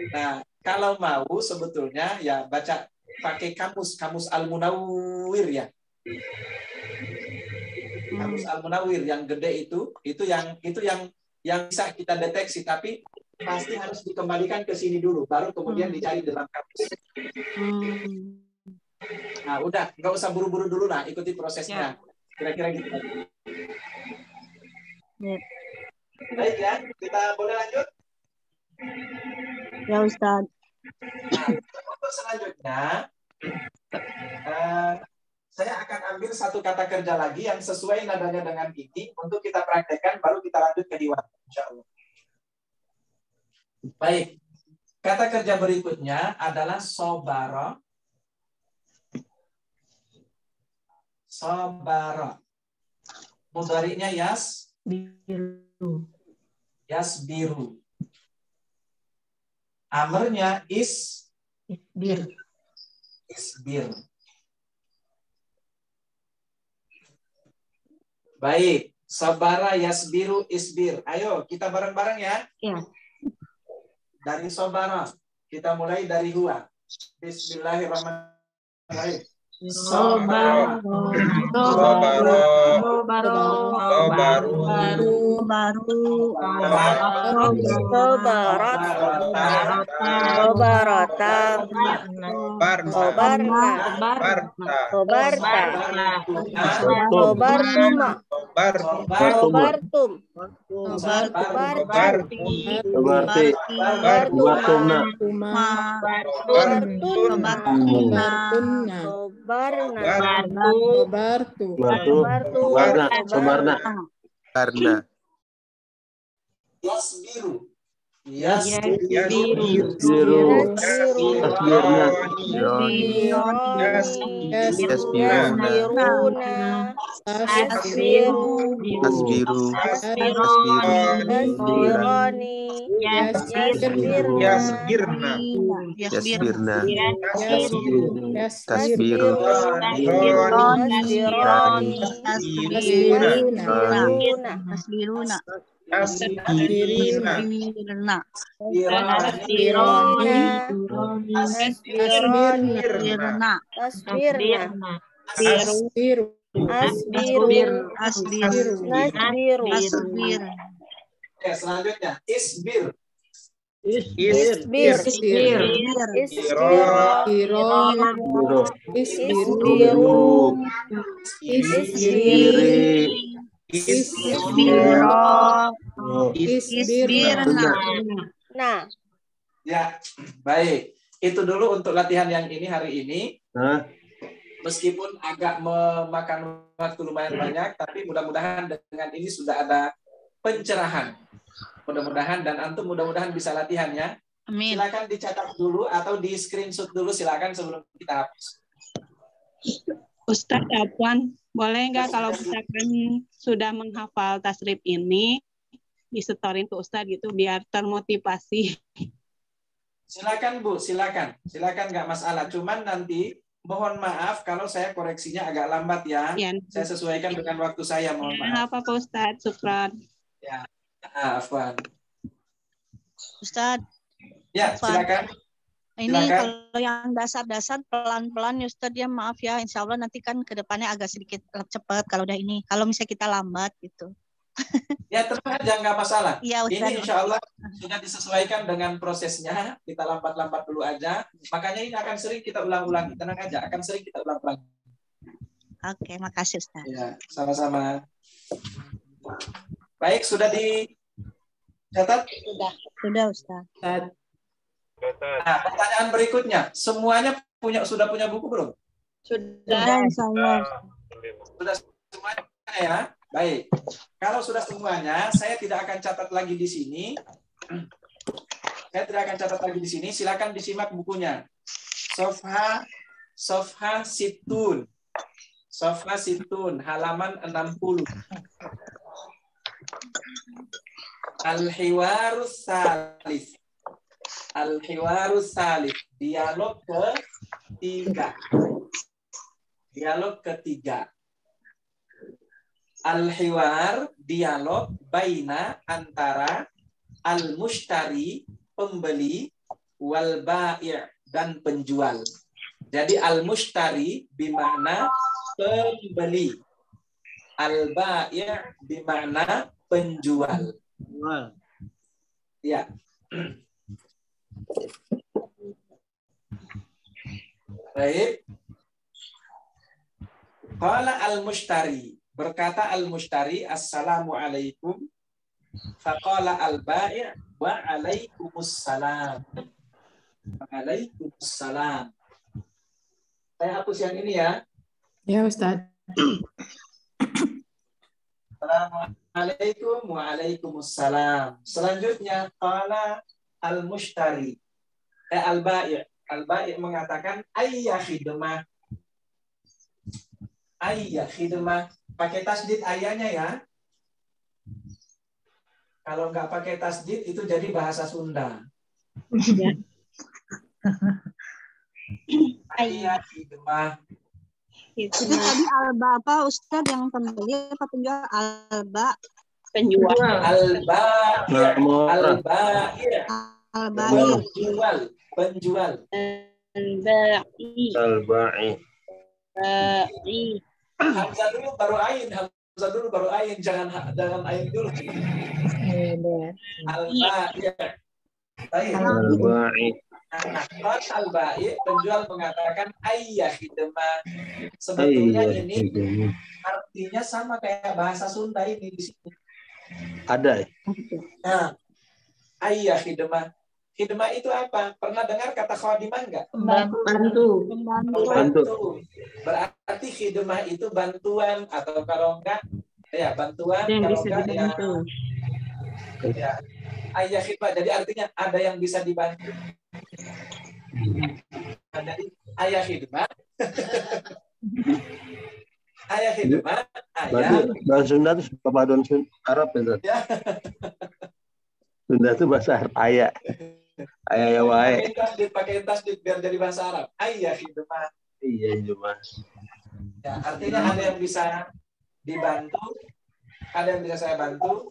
Nah kalau mau sebetulnya ya baca pakai kamus Al-Munawwir ya. Kamus Al-Munawwir yang gede itu yang bisa kita deteksi, tapi pasti harus dikembalikan ke sini dulu, baru kemudian dicari dalam kamus. Nah, udah, nggak usah buru-buru dulu lah, ikuti prosesnya. Kira-kira gitu. Baik ya, kita boleh lanjut? Ya Ustaz. Nah, untuk selanjutnya, saya akan ambil satu kata kerja lagi yang sesuai nadanya dengan ini untuk kita praktekkan, baru kita lanjut ke Diwan, insya Allah. Baik, kata kerja berikutnya adalah sobaro. Sobaro. Mudhari'nya yasbiru. Amarnya isbir. Baik, sabara yasbiru isbir. Ayo kita bareng-bareng ya. Ya. Dari sabara. Kita mulai dari huwa. Bismillahirrahmanirrahim. Sabara. Selanjutnya isbir. Ya, baik. Itu dulu untuk latihan yang ini hari ini. Meskipun agak memakan waktu lumayan banyak, tapi mudah-mudahan dengan ini sudah ada pencerahan. Mudah-mudahan dan antum mudah-mudahan bisa latihan ya. Amin. Silakan dicatat dulu atau di screenshot dulu silakan sebelum kita hapus. Ustadz Afwan, boleh nggak kalau misalkan sudah menghafal tasrif ini disetorin ke Ustadz gitu biar termotivasi? Silakan Bu, silakan nggak masalah. Cuman nanti mohon maaf kalau saya koreksinya agak lambat ya. Saya sesuaikan dengan waktu saya, mohon maaf. Apa Pak Ustadz? Syukran. Ya, Afwan. Ustadz. Ya, silakan. Ini kalau yang dasar-dasar pelan-pelan ya Ustadz ya, maaf ya. Insya Allah nanti kan ke depannya agak sedikit cepat kalau udah ini. Kalau misalnya kita lambat gitu. Ya tenang aja, nggak masalah. Ya, ini insya Allah sudah disesuaikan dengan prosesnya. Kita lambat-lambat dulu aja. Makanya ini akan sering kita ulang-ulangi. Tenang aja, akan sering kita ulang-ulangi. Oke, makasih Ustaz. Ya, sama-sama. Baik, sudah dicatat? Sudah Ustaz. Nah, pertanyaan berikutnya, semuanya sudah punya buku belum? Sudah. Sudah semuanya ya. Baik. Kalau sudah semuanya, saya tidak akan catat lagi di sini. Silakan disimak bukunya. Sofha situn. Safha situn, halaman 60. Al-hiwarus salis. Al-hiwarus salis. Dialog ketiga. Dialog ketiga. Al-hiwar, dialog baina antara al-mushtari, pembeli, wal bai' dan penjual. Jadi al-mushtari bermakna pembeli. Al-bai' bermakna penjual. Ya. Baik. Qala al-mushtari, berkata al-mushtari, assalamualaikum. Faqala al-bai' wa alaikumussalam. Waalaikumsalam. Saya hapus yang ini ya. Ya, Ustaz. Assalamualaikum waalaikumsalam. Selanjutnya qala al-mushtari. Al-bai'. Al-bai' mengatakan ayya khidmah. Ayya khidmah. Pakai tasdid ayahnya ya. Kalau nggak pakai tasdid itu jadi bahasa Sunda. Ayya khidmah. Itu tadi alba apa Ustaz, yang pembeli apa penjual? Alba Penjual. Alba. Alba. Alba. Penjual. Al-ba'i. Hamzah dulu baru ain. Hamzah dulu baru ain. Jangan ain dulu. Al-ba'i. Al-ba'i. Al-ba'i, penjual mengatakan ayah khidmah. Sebetulnya ini artinya sama kayak bahasa Sunda ini di sini. Ada ya? Nah, ayah khidmah. Khidmah itu apa? Pernah dengar kata khadimah enggak? Bantu. Berarti khidmah itu bantuan, atau kalau enggak ya bantuan, Yang kalau bisa enggak dibantu. ya ayah khidmah. Jadi artinya ada yang bisa dibantu. Jadi ayah khidmah. Ayah khidmah. Ayah. Bahasa Sunda itu paduan Arab ya. Sunda itu bahasa Arab. Ayah. Ayah ya wae. Pakai tasdid biar jadi bahasa Arab. Ayah khidmah. Iya, cuma. Ya, artinya ada yang bisa dibantu, ada yang bisa saya bantu.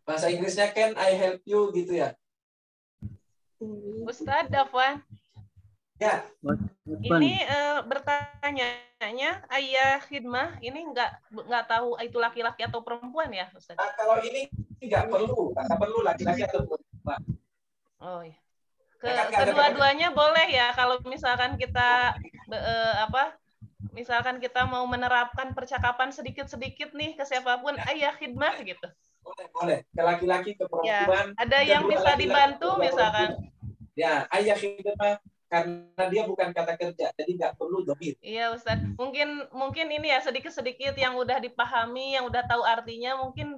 Bahasa Inggrisnya can I help you gitu ya. Ustadz Afwan. Ya. Ini bertanya-nya ayah khidmah ini nggak tahu itu laki-laki atau perempuan ya Ustadz? Nah, kalau ini nggak perlu laki-laki atau perempuan. Oh iya. Kedua-duanya boleh ya kalau misalkan kita misalkan kita mau menerapkan percakapan sedikit-sedikit nih ke siapapun ayah khidmah gitu. Boleh. Ke laki-laki, ke perempuan. Ya, ada yang bisa dibantu misalkan. Ya, ayah khidmah karena dia bukan kata kerja, jadi nggak perlu dhamir. Iya Ustaz. Mungkin ini ya sedikit-sedikit yang udah dipahami, yang udah tahu artinya mungkin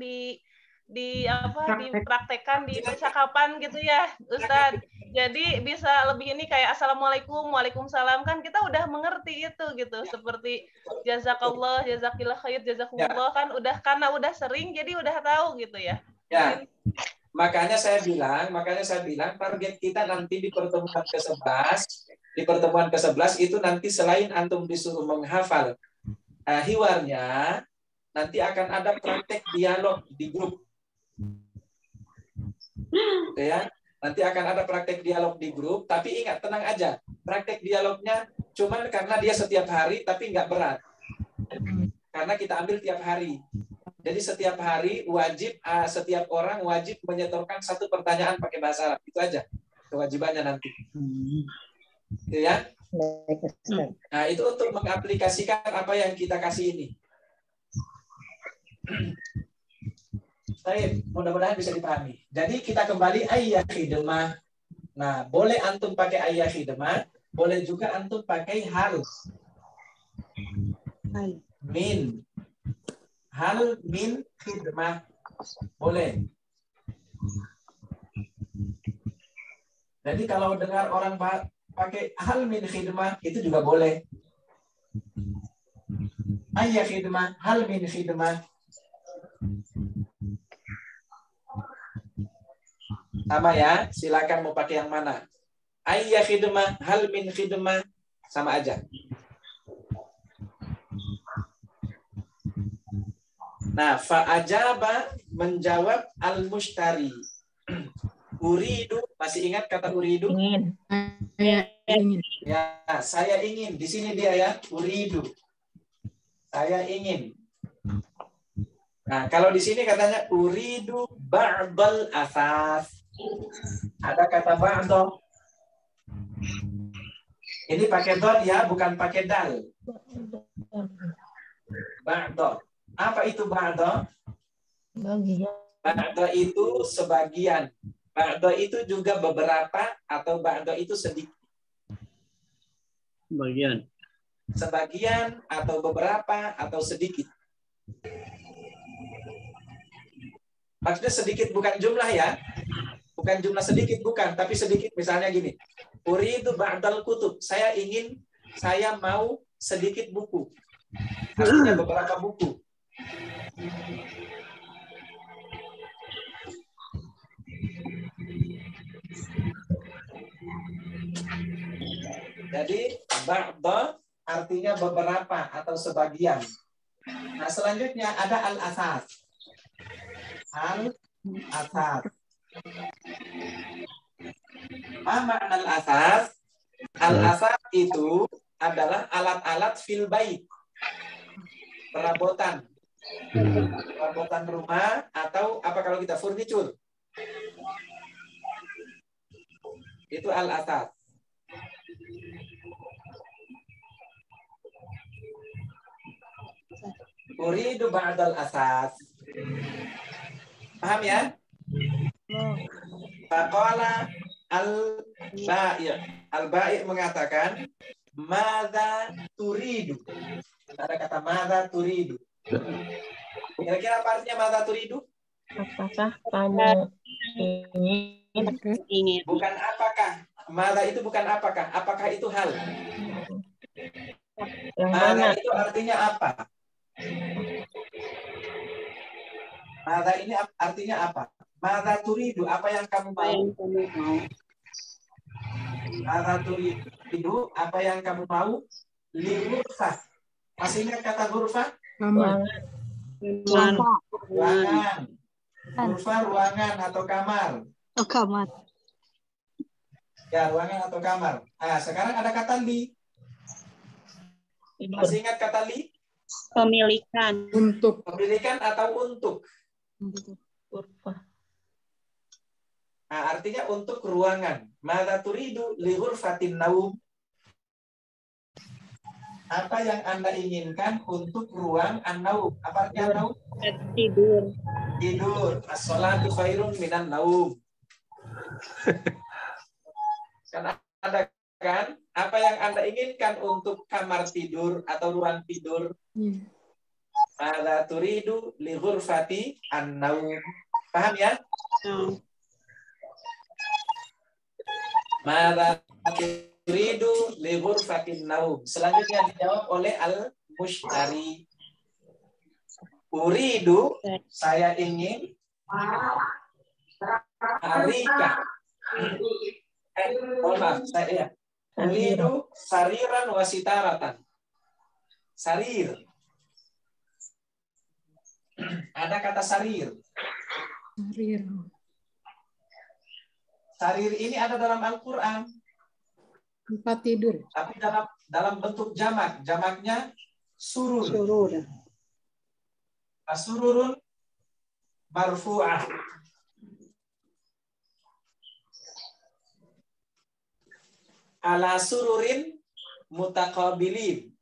dipraktekkan di percakapan gitu ya Ustaz. Jadi bisa lebih ini kayak assalamualaikum, waalaikumsalam, kan kita udah mengerti itu gitu. Seperti jazakallah, jazakillah khair, jazakumullah kan karena udah sering jadi udah tahu gitu ya. Ya. Makanya saya bilang target kita nanti di pertemuan ke-11, itu nanti selain antum disuruh menghafal hiwarnya, nanti akan ada praktek dialog di grup. Ya, nanti akan ada praktek dialog di grup, tapi ingat, tenang aja. Praktek dialognya cuman karena dia setiap hari tapi nggak berat. Karena kita ambil tiap hari. Jadi setiap hari wajib, setiap orang wajib menyetorkan satu pertanyaan pakai bahasa Arab. Itu aja kewajibannya nanti. Gitu ya. Nah, itu untuk mengaplikasikan apa yang kita kasih ini. Baik, mudah-mudahan bisa dipahami. Jadi kita kembali ayah khidmah. Nah, boleh antum pakai ayah khidmah, boleh juga antum pakai hal. Min. Hal min khidmah. Boleh. Jadi kalau dengar orang pakai hal min khidmah, itu juga boleh. Ayya khidmah, hal min khidmah. Sama ya, silakan mau pakai yang mana. Ayya khidmah, hal min khidmah, sama aja. Nah, fa'ajaba menjawab al-mushtari. Uridu, masih ingat kata uridu? Ingin. Ya, saya ingin. Di sini dia ya, uridu. Saya ingin. Nah, kalau di sini katanya uridu ba'dal asas. Ada kata ba'dal. Ini pakai dot ya, bukan pakai dal. Ba'dal. Apa itu ba'dal? Ba'dal itu sebagian. Ba'dal itu juga beberapa atau ba'dal itu sedikit. Bagian. Sebagian atau beberapa atau sedikit. Maksudnya sedikit bukan jumlah ya. Bukan jumlah sedikit, bukan. Tapi sedikit misalnya gini. Uridu ba'dal kutub. Saya mau sedikit buku. Artinya beberapa buku. Jadi ba'da artinya beberapa atau sebagian. Nah, selanjutnya ada al-asas. Al-asas. Apa makna al-asas? Al-asas itu adalah alat-alat fil bait. Perabotan. Perabotan rumah atau apa kalau kita furniture. Itu al-asas. Uridu ba'dal asas. Paham ya? Faqala al-ba'i'. Al-ba'i' mengatakan madza turidu. Ada kata madza turidu. Kira-kira apa artinya madza turidu? Apakah kamu ingin? Bukan apakah. Madza itu bukan apakah. Apakah itu hal? Yang Madza mana? itu artinya apa? Madza ini artinya apa? Madza turidu, apa yang kamu mau? Madza turidu, apa yang kamu mau? Li ghurfah. Masih ingat kata ghurfah? Kamar. Ruangan. Ghurfah ruangan atau kamar. Oh, kamar. Ya, ruangan atau kamar. Nah, sekarang ada kata li. Masih ingat kata li? Pemilikan. Untuk. Pemilikan atau untuk? Kurva. Nah, artinya untuk ruangan. Madza turidu li ghurfatin naum. Apa yang Anda inginkan untuk ruang an-naum? Apa artinya naum? Tidur. Tidur. As-sholatu khairun minan naum. Kan ada kan? Apa yang Anda inginkan untuk kamar tidur atau ruang tidur? Madza turidu li ghurfati an-naum. Paham ya? Madza turidu li ghurfatin naum. Selanjutnya dijawab oleh al-mushtari. Uridu, saya ingin. Arika. Maaf, saya. Uridu sariran wasitaratan. Sarir. Ada kata sarir. Sarir. Sarir ini ada dalam Al-Quran. Tempat tidur. Tapi dalam bentuk jamak. Jamaknya surur. Sururun marfu'ah. Ala sururin mutaqabilin.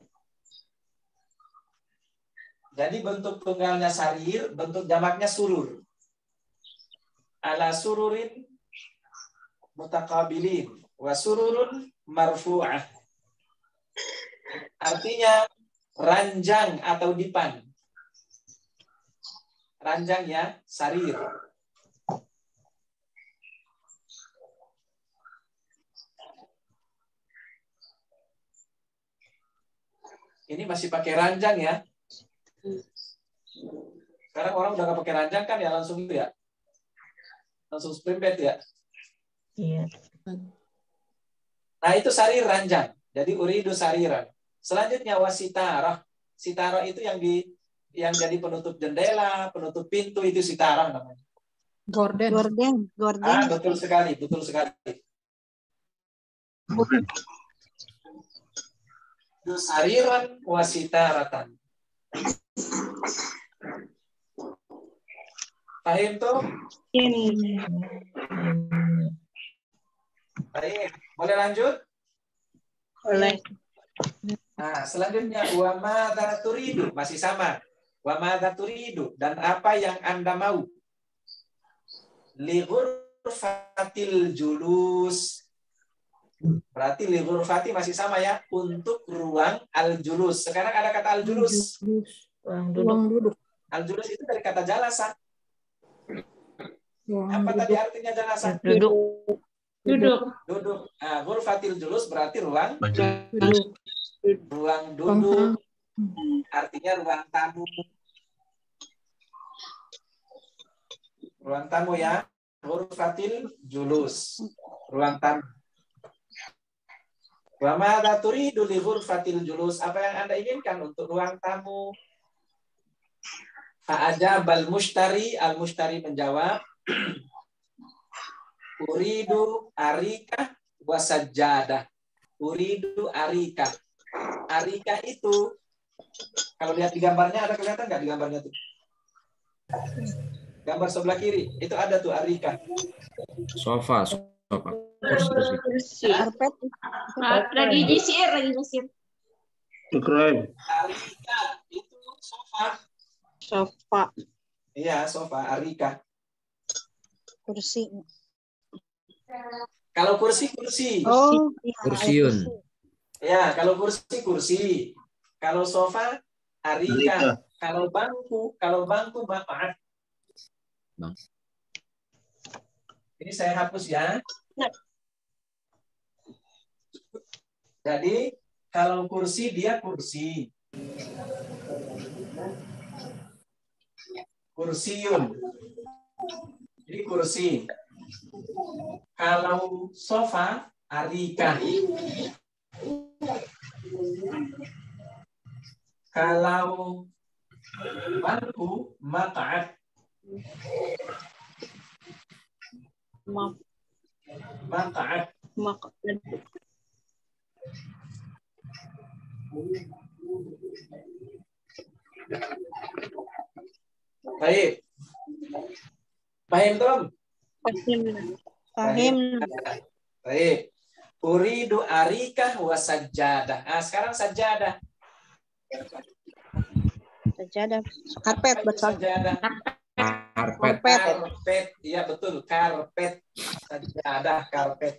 Jadi bentuk tunggalnya sarir, bentuk jamaknya surur. Ala sururin mutaqabilin. Wa sururun marfu'ah. Artinya ranjang atau dipan. Ranjang ya, sarir. Ini masih pakai ranjang ya. Sekarang orang udah nggak pakai ranjang kan ya, langsung itu ya. Langsung spring bed ya. Iya. Nah, itu sarir ranjang. Jadi uridu sariran. Selanjutnya wasitarah. Sitarah itu yang jadi penutup jendela, penutup pintu, itu sitarah namanya. Gorden. Ah, betul sekali, betul sekali. Itu sariran wasitaratan. Paham tuh? Baik, boleh lanjut? Boleh. Nah, selanjutnya wa madza turidu, masih sama. Wa madza turidu, dan apa yang Anda mau? Li ghurfatil julus. Berarti li ghurfati masih sama ya, untuk ruang al-julus. Sekarang ada kata al-julus. Ruang duduk. Al-julus itu dari kata jalasa. Apa tadi artinya jalasa? Duduk. Nah, ghurfatil julus berarti ruang Duduk. ruang duduk, artinya ruang tamu. Ruang tamu ya, ghurfatil julus, ruang tamu. Wa madza turidu li ghurfatil julus, apa yang Anda inginkan untuk ruang tamu? Fa'ajabal mushtari, al-mushtari menjawab, uridu arika wa sajjadah. Uridu arika. Arika itu, kalau lihat di gambarnya, ada kelihatan nggak di gambarnya tuh? Gambar sebelah kiri, itu ada tuh arika. Sofa. Kursi. Karpet. Lagi nyisir. Arika itu sofa. Iya, sofa, arika. Kursi. Kalau kursi. Oh, Kursiun. Ya, kalau kursi. Kalau sofa, arika. Kalau bangku maaf. Ini saya hapus ya. Jadi, kalau kursi, dia kursi. Kursiun. Jadi kursi. Kalau sofa, arika. Kalau bangku, maq'ad. Maq'ad. Baik. Paham, Tom? Paham. Baik. Uridu arikah wa sajjadah. Nah, sekarang sajjadah. Sajadah. Karpet, betul. Sajadah. Karpet. Iya, betul. Karpet. Sajadah, karpet.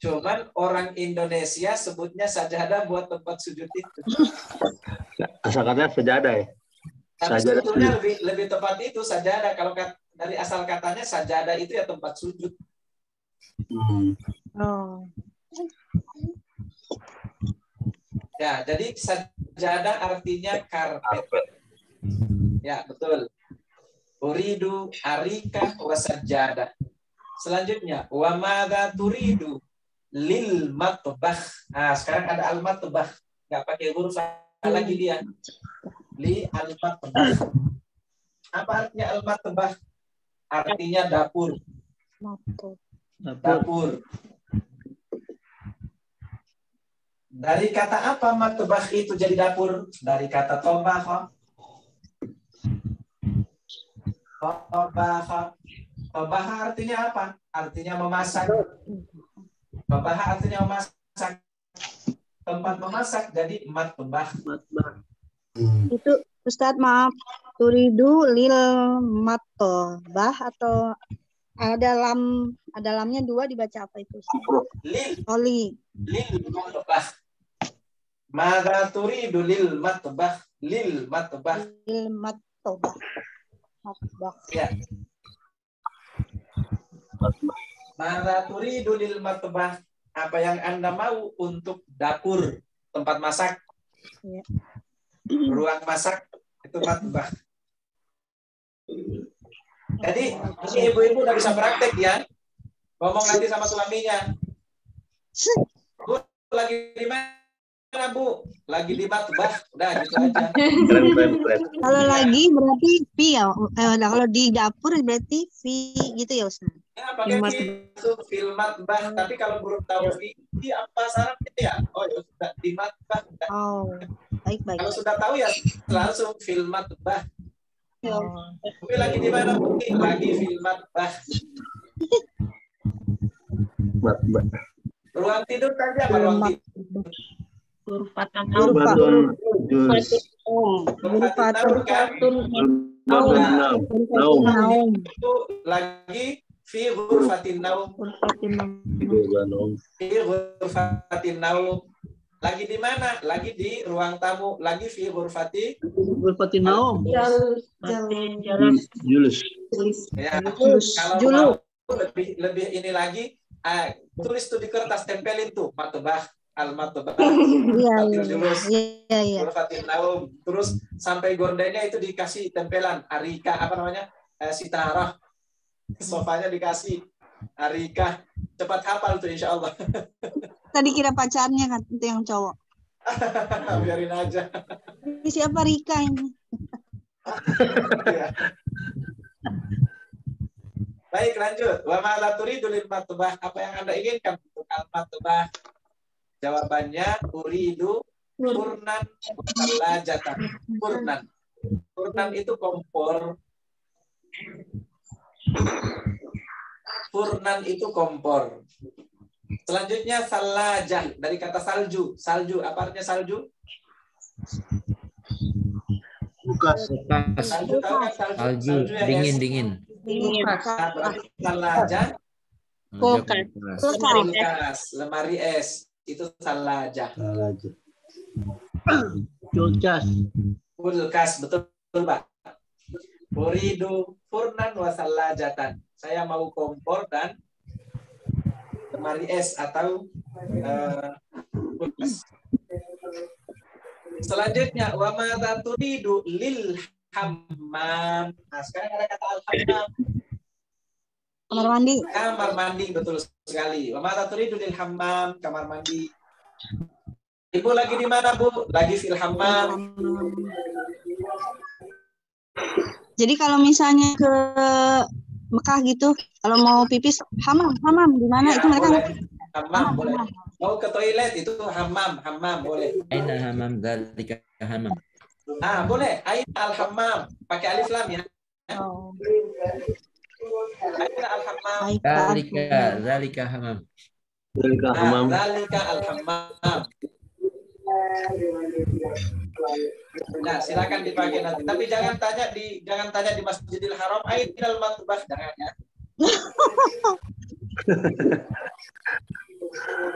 Cuman orang Indonesia sebutnya sajadah buat tempat sujud itu. Asal katanya sejadah ya? Tapi sebetulnya lebih tepat itu sajadah. Kalau dari asal katanya sajadah itu ya tempat sujud. Oh. Ya, jadi sajadah artinya karpet. Ya, betul. Uridu arika wa sajadah. Selanjutnya, wa madza turidu lil matbakh. Nah, sekarang ada al matbakh. Enggak pakai huruf lagi dia. Li al matbakh. Apa artinya al matbakh? Artinya dapur. Dapur. Dari kata apa matbakh itu jadi dapur? Dari kata tobakh. Tobakh artinya apa? Artinya memasak. Tobakh artinya memasak. Tempat memasak jadi matbakh. Itu Ustadz, maaf. Turidu lil matbakh atau ada lamnya dua, dibaca apa itu? Lil matbakh. Mada turidu lil matbakh. Lil matbakh. Lil matbakh. Ya. Mada turidu lil matbakh. Apa yang Anda mau untuk dapur, tempat masak? Ya. ruang masak itu matbah. Jadi ini ibu-ibu udah bisa praktek ya. Ngomong nanti sama suaminya. Bu, lagi di mana, Bu? Lagi di matbah. Udah gitu aja. Keren. Kalau lagi berarti V ya. Kalau di dapur berarti V gitu ya Ustaz. Ya, pakai fil matbah. Tapi kalau belum tahu V apa syaratnya ya? Oh ya sudah di matbah. Oh, baik. Kalau sudah tahu ya langsung fil matbah. Oh. Tapi lagi di mana, Bu? Lagi fil matbah. Ruang tidur tadi apa ruang tidur? Ghurfatun naum. Itu lagi fi ghurfatin naum. Fi ghurfatin naum. Lagi di mana? Lagi di ruang tamu. Lagi fi ghurfatin naum. Julus. Ya, kalau mau lebih ini lagi, tulis tuh di kertas, tempelin tuh matbah. Al-matbah, ghurfatin naum. Terus sampai gordennya itu dikasih tempelan arika, apa namanya, sitarah. Sofanya dikasih arika. Cepat hafal tuh insya Allah. Tadi kira pacarnya kan itu yang cowok. Biarin aja. Ini siapa Rika ini? Baik, lanjut. Wa ma la turidu lil matbah. Apa yang Anda inginkan untuk al-matbah? Jawabannya uridu furnan salajatan. Furnan. Furnan itu kompor. Furnan itu kompor. Selanjutnya salajah, dari kata salju. Salju, apa artinya salju? Salju, tahu kan salju ya, dingin. Salajah. Kulkas, lemari es. Itu salajah. Kulkas, betul Pak. Uridu furnan wa salajatan. Saya mau kompor dan lemari es atau kulkas. Selanjutnya wa ma turidu lil hammam. Nah, sekarang ada kata al-hammam. Kamar mandi. Kamar mandi, betul sekali. Wa ma turidu lil hammam, kamar mandi. Ibu lagi di mana, Bu? Lagi fil hammam. Jadi kalau misalnya ke Mekah gitu, kalau mau pipis hamam di mana Ya, itu mereka boleh. Hammam boleh. Mau ke toilet itu hammam boleh. Aina hamam dzalika hamam. Ah, boleh. Aina al-hammam. Pakai alif lam ya. Oh. Aina al-hammam. Dzalika hamam. Dzalika al-hammam. Nah, silakan dipakai nanti. Tapi jangan tanya di Masjidil Haram, ainal matbah, jangan ya.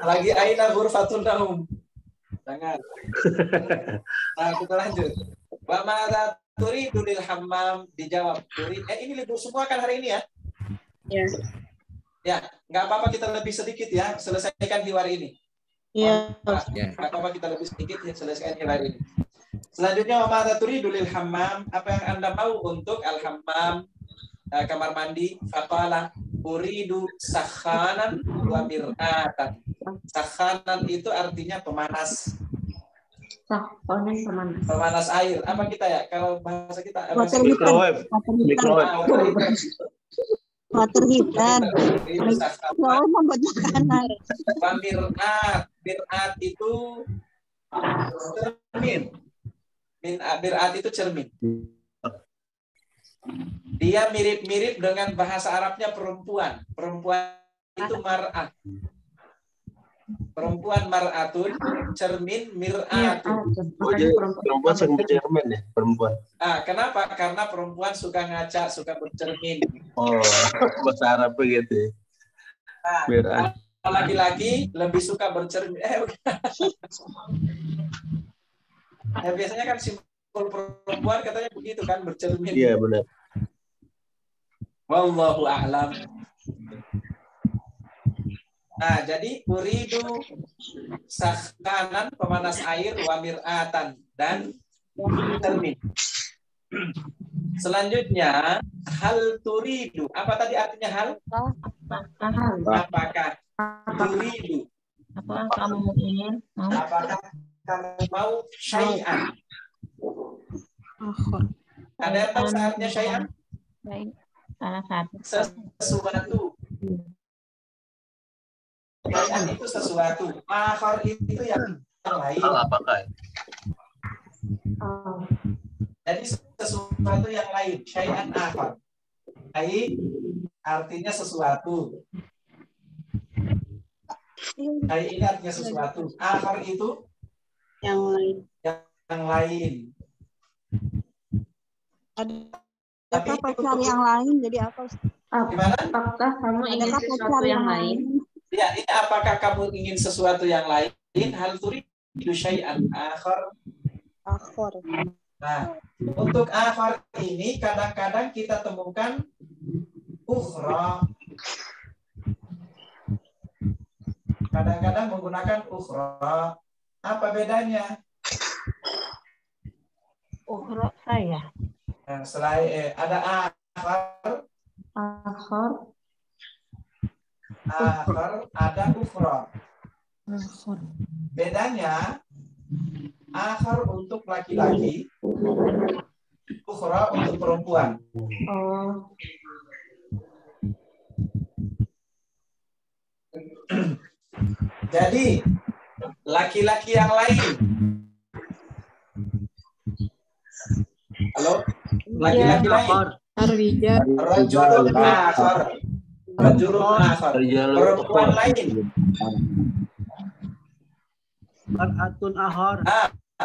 Lagi aina ghurfatun naum. Jangan. Nah, kita lanjut. Wa ma turidu lil hammam, dijawab. Ini libur semua kan hari ini ya? Ya. Ya, nggak apa-apa kita lebih sedikit ya, selesaikan hiwar ini. Iya. Nggak apa-apa kita lebih sedikit ya, selesaikan hiwar ini. Selanjutnya wa ma turidu lil hammam, apa yang Anda mau untuk al-hammam, kamar mandi? Faqala uridu sakhanan wa mir'atan. Sakhanan itu artinya pemanas. Pemanas air. Apa kita ya? Kalau bahasa kita Water heater. Water heater. Mau membuat makanan. Mir'at itu cermin. Mir'at itu cermin. Dia mirip-mirip dengan bahasa Arabnya perempuan. Perempuan itu mar'ah. Perempuan mar'atun, cermin mir'atun. Oh, jadi perempuan suka bercermin ya, perempuan. Kenapa? Karena perempuan suka ngaca, suka bercermin. Oh, bahasa Arab begitu. Kalau laki-laki lebih suka bercermin. Biasanya kan simbol perempuan katanya begitu kan, bercermin. Iya, benar. Wallahu a'lam. Nah, jadi uridu sakhanan, pemanas air, wa mir'atan, dan termin. Selanjutnya, hal turidu. Apa tadi artinya hal? Apakah turidu? Apa kamu ingin? Apakah kamu mau syai'an? Ada yang tahu saatnya syai'an? Sesuatu. Syai'an itu sesuatu. Akhar itu yang lain. Apakah? Jadi sesuatu yang lain. Syai'an akhar. Syai' artinya sesuatu. Syai' ini artinya sesuatu. Akhar itu yang lain. Yang lain. Ada pacar yang lain, jadi apa? Gimana? Apakah kamu ingin sesuatu yang lain? Ya, ini apakah kamu ingin sesuatu yang lain? Hal turidu syai'an akhar. Nah, untuk akhar ini kadang-kadang kita temukan ukhra. Kadang-kadang menggunakan ukhra. Apa bedanya? Ukhra saya. Nah, selain ada akhar, ada ukhra. Bedanya, akhar untuk laki-laki, ukhra untuk perempuan. Jadi, laki-laki yang lain. Halo? Laki-laki lain. Rajulun akhar. Rajulun akhar. Perempuan lain. Mar'atun akhar.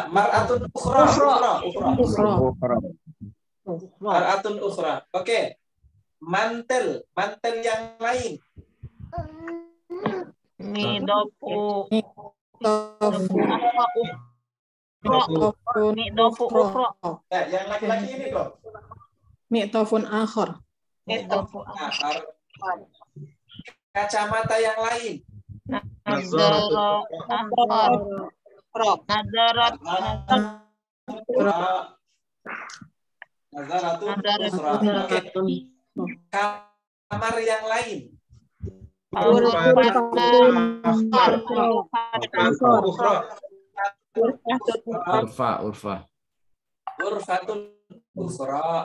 Mar'atun ukhra. Mar'atun ukhra. Oke. Mantel yang lain. Midofu yang laki-laki ini kok. Mi'tofun akhar. Kacamata yang lain. Kamar yang lain. Ghurfatun ukhra.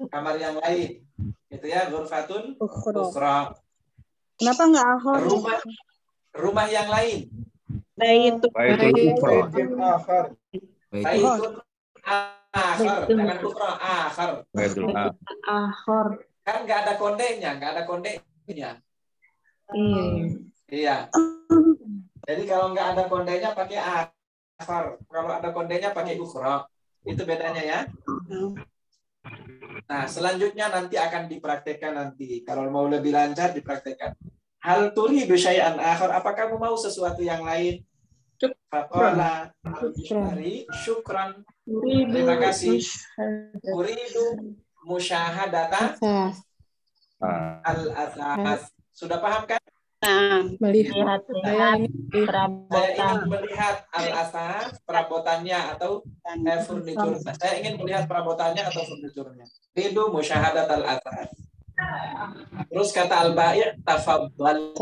Kamar yang lain. Itu ya, ghurfatun ukhra. Kenapa enggak akhar? Rumah yang lain. Baitul ukhra. Baitun akhar. Jangan ukhra, akhar. Baitul akhar. Kan nggak ada kondenya. Iya. Jadi kalau nggak ada kondenya pakai akhar. Kalau ada kondenya pakai ukhra. Itu bedanya ya. Nah, selanjutnya nanti akan dipraktekkan nanti. Kalau mau lebih lancar dipraktekkan. Hal turidu syai'an akhar. Apa kamu mau sesuatu yang lain? Faqala al-Bukhari syukran. Terima kasih. Uridu musyahadata al-athas. Sudah paham kan? Melihat saya ingin melihat al-athas, perabotannya atau furnitur. Saya ingin melihat perabotannya atau furniturnya. Uridu musyahadat al-athas. Terus kata al-bai' tafaddal.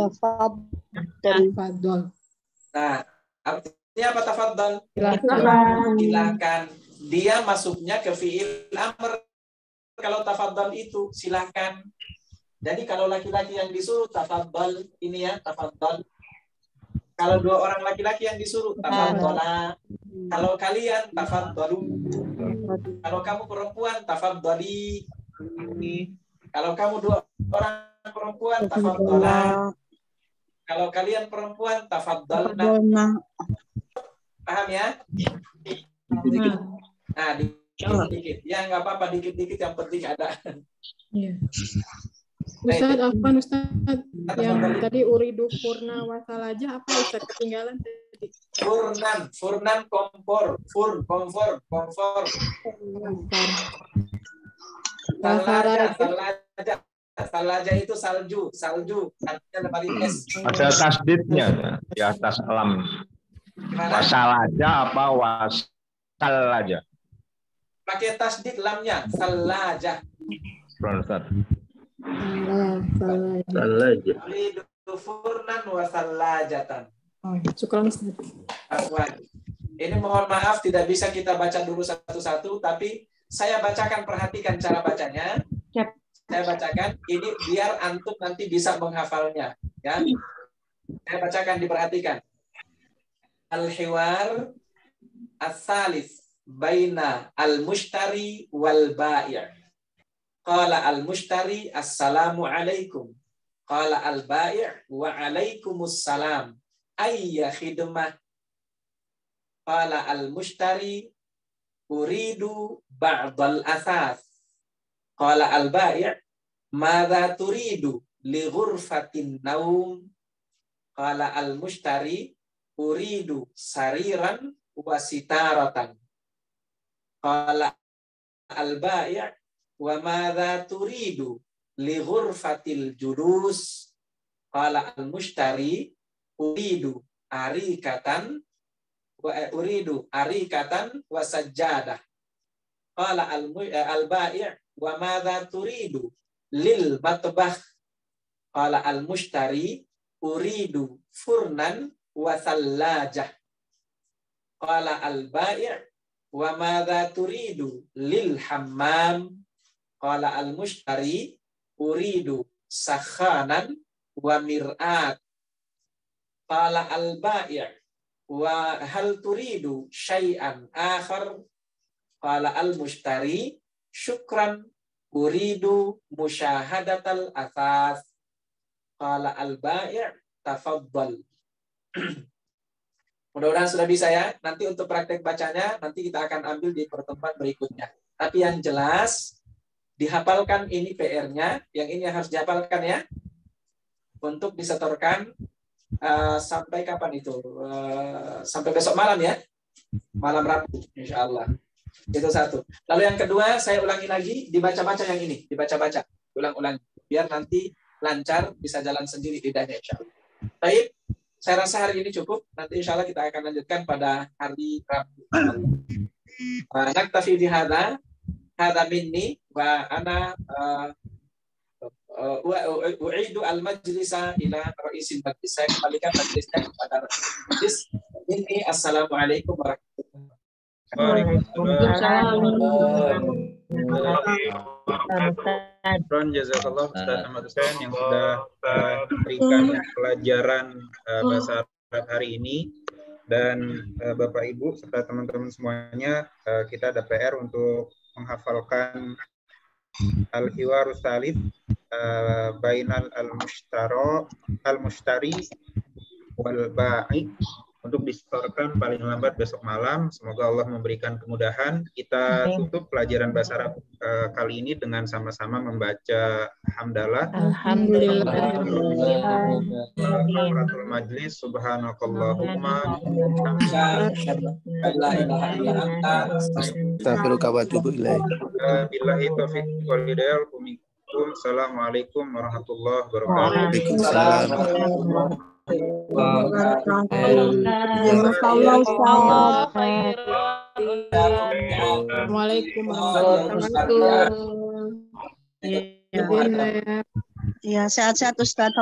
Nah, artinya apa tafaddal? Silakan. Dia masuknya ke fi'il amr. Kalau tafaddal itu silakan. Jadi kalau laki-laki yang disuruh tafaddal, ini ya tafaddal. Kalau dua orang laki-laki yang disuruh tafaddala. Kalau kalian tafaddalu. Kalau kamu perempuan tafaddali. Kalau kamu dua orang perempuan tafaddala. Kalau kalian perempuan tafaddalna. Paham ya? Nah, dikit-dikit. Ya nggak apa-apa, dikit-dikit yang penting ada. Iya. Ustaz, Afwan Ustaz, yang tadi uridu purna wasal aja apa Ustaz ketinggalan tadi? Furnan kompor, komfor. Salaja itu salju, artinya lemari es. Ada tasdidnya di atas alam. Wasal aja apa wasal aja? pakai tasdid lamnya, salajah. Ustaz. Salaja. Uridu furnan wa salajatan. Oh, syukran Ustaz. Afwan. Ini mohon maaf tidak bisa kita baca dulu satu-satu, tapi saya bacakan, perhatikan cara bacanya. Saya bacakan ini biar antum nanti bisa menghafalnya, ya. Saya bacakan, diperhatikan. Al-hiwar as-salis baina al-mushtari wal bai'. Qala al-mushtari assalamu alaikum. Qala al-bai' wa alaikumussalam. Ayya khidmah. Qala al-mushtari uridu ba'dal asas. Qala al-bai' madza turidu li ghurfatin naum. Qala al-mushtari uridu sariran wa sitaratan. Qala al-bai' wa madza turidu li ghurfatil julus. Qala al-mushtari uridu arikatan wa sajjadah. Qala al-bai' wa madza turidu lil matbakh. Qala al-mushtari uridu furnan wa thallajah. Qala al-bai' wa madza turidu lil hammam. Qala al-mushtari uridu sakhanan wa mir'at. Qala al-bai' wa hal turidu syai'an akhar. Qala al-mushtari syukran uridu musyahadatal asas. Qala al-bai' tafaddal. Mudah-mudahan sudah bisa ya. Nanti untuk praktek bacanya nanti kita akan ambil di pertemuan berikutnya. Tapi yang jelas dihafalkan, ini PR-nya. Yang ini harus dihafalkan ya. Untuk disetorkan sampai kapan itu? Sampai besok malam ya. Malam Rabu insya Allah. Itu satu. Lalu yang kedua, saya ulangi lagi, dibaca-baca yang ini, dibaca-baca, ulang-ulang, biar nanti lancar, bisa jalan sendiri lidahnya insya Allah. Baik, saya rasa hari ini cukup. Nanti insya Allah kita akan lanjutkan pada hari Rabu. Naktafi bihadza, hadza minni wa ana u'idu al-majlisa ila ra'isil majlis. Saya kembalikan majlisnya kepada majlis. Ini assalamualaikum warahmatullahi wabarakatuh. Jazakallah Ustaz Ahmad Hussein yang sudah memberikan pelajaran bahasa Arab hari ini. Dan Bapak Ibu serta teman-teman semuanya, kita ada PR untuk menghafalkan Al-Hiwarus Salis bainal al-mushtari wal ba'i untuk disetorkan paling lambat besok malam. Semoga Allah memberikan kemudahan. Kita tutup pelajaran bahasa Arab kali ini dengan sama-sama membaca hamdalah. Alhamdulillah. Majlis subhanakallahumma Astaghfiruka wa atubu ilaik. Billahi taufiq wal hidayah. Assalamualaikum warahmatullahi wabarakatuh. Waalaikumsalam. Assalamualaikum warahmatullahi wabarakatuh. Ya, sehat-sehat Ustaz.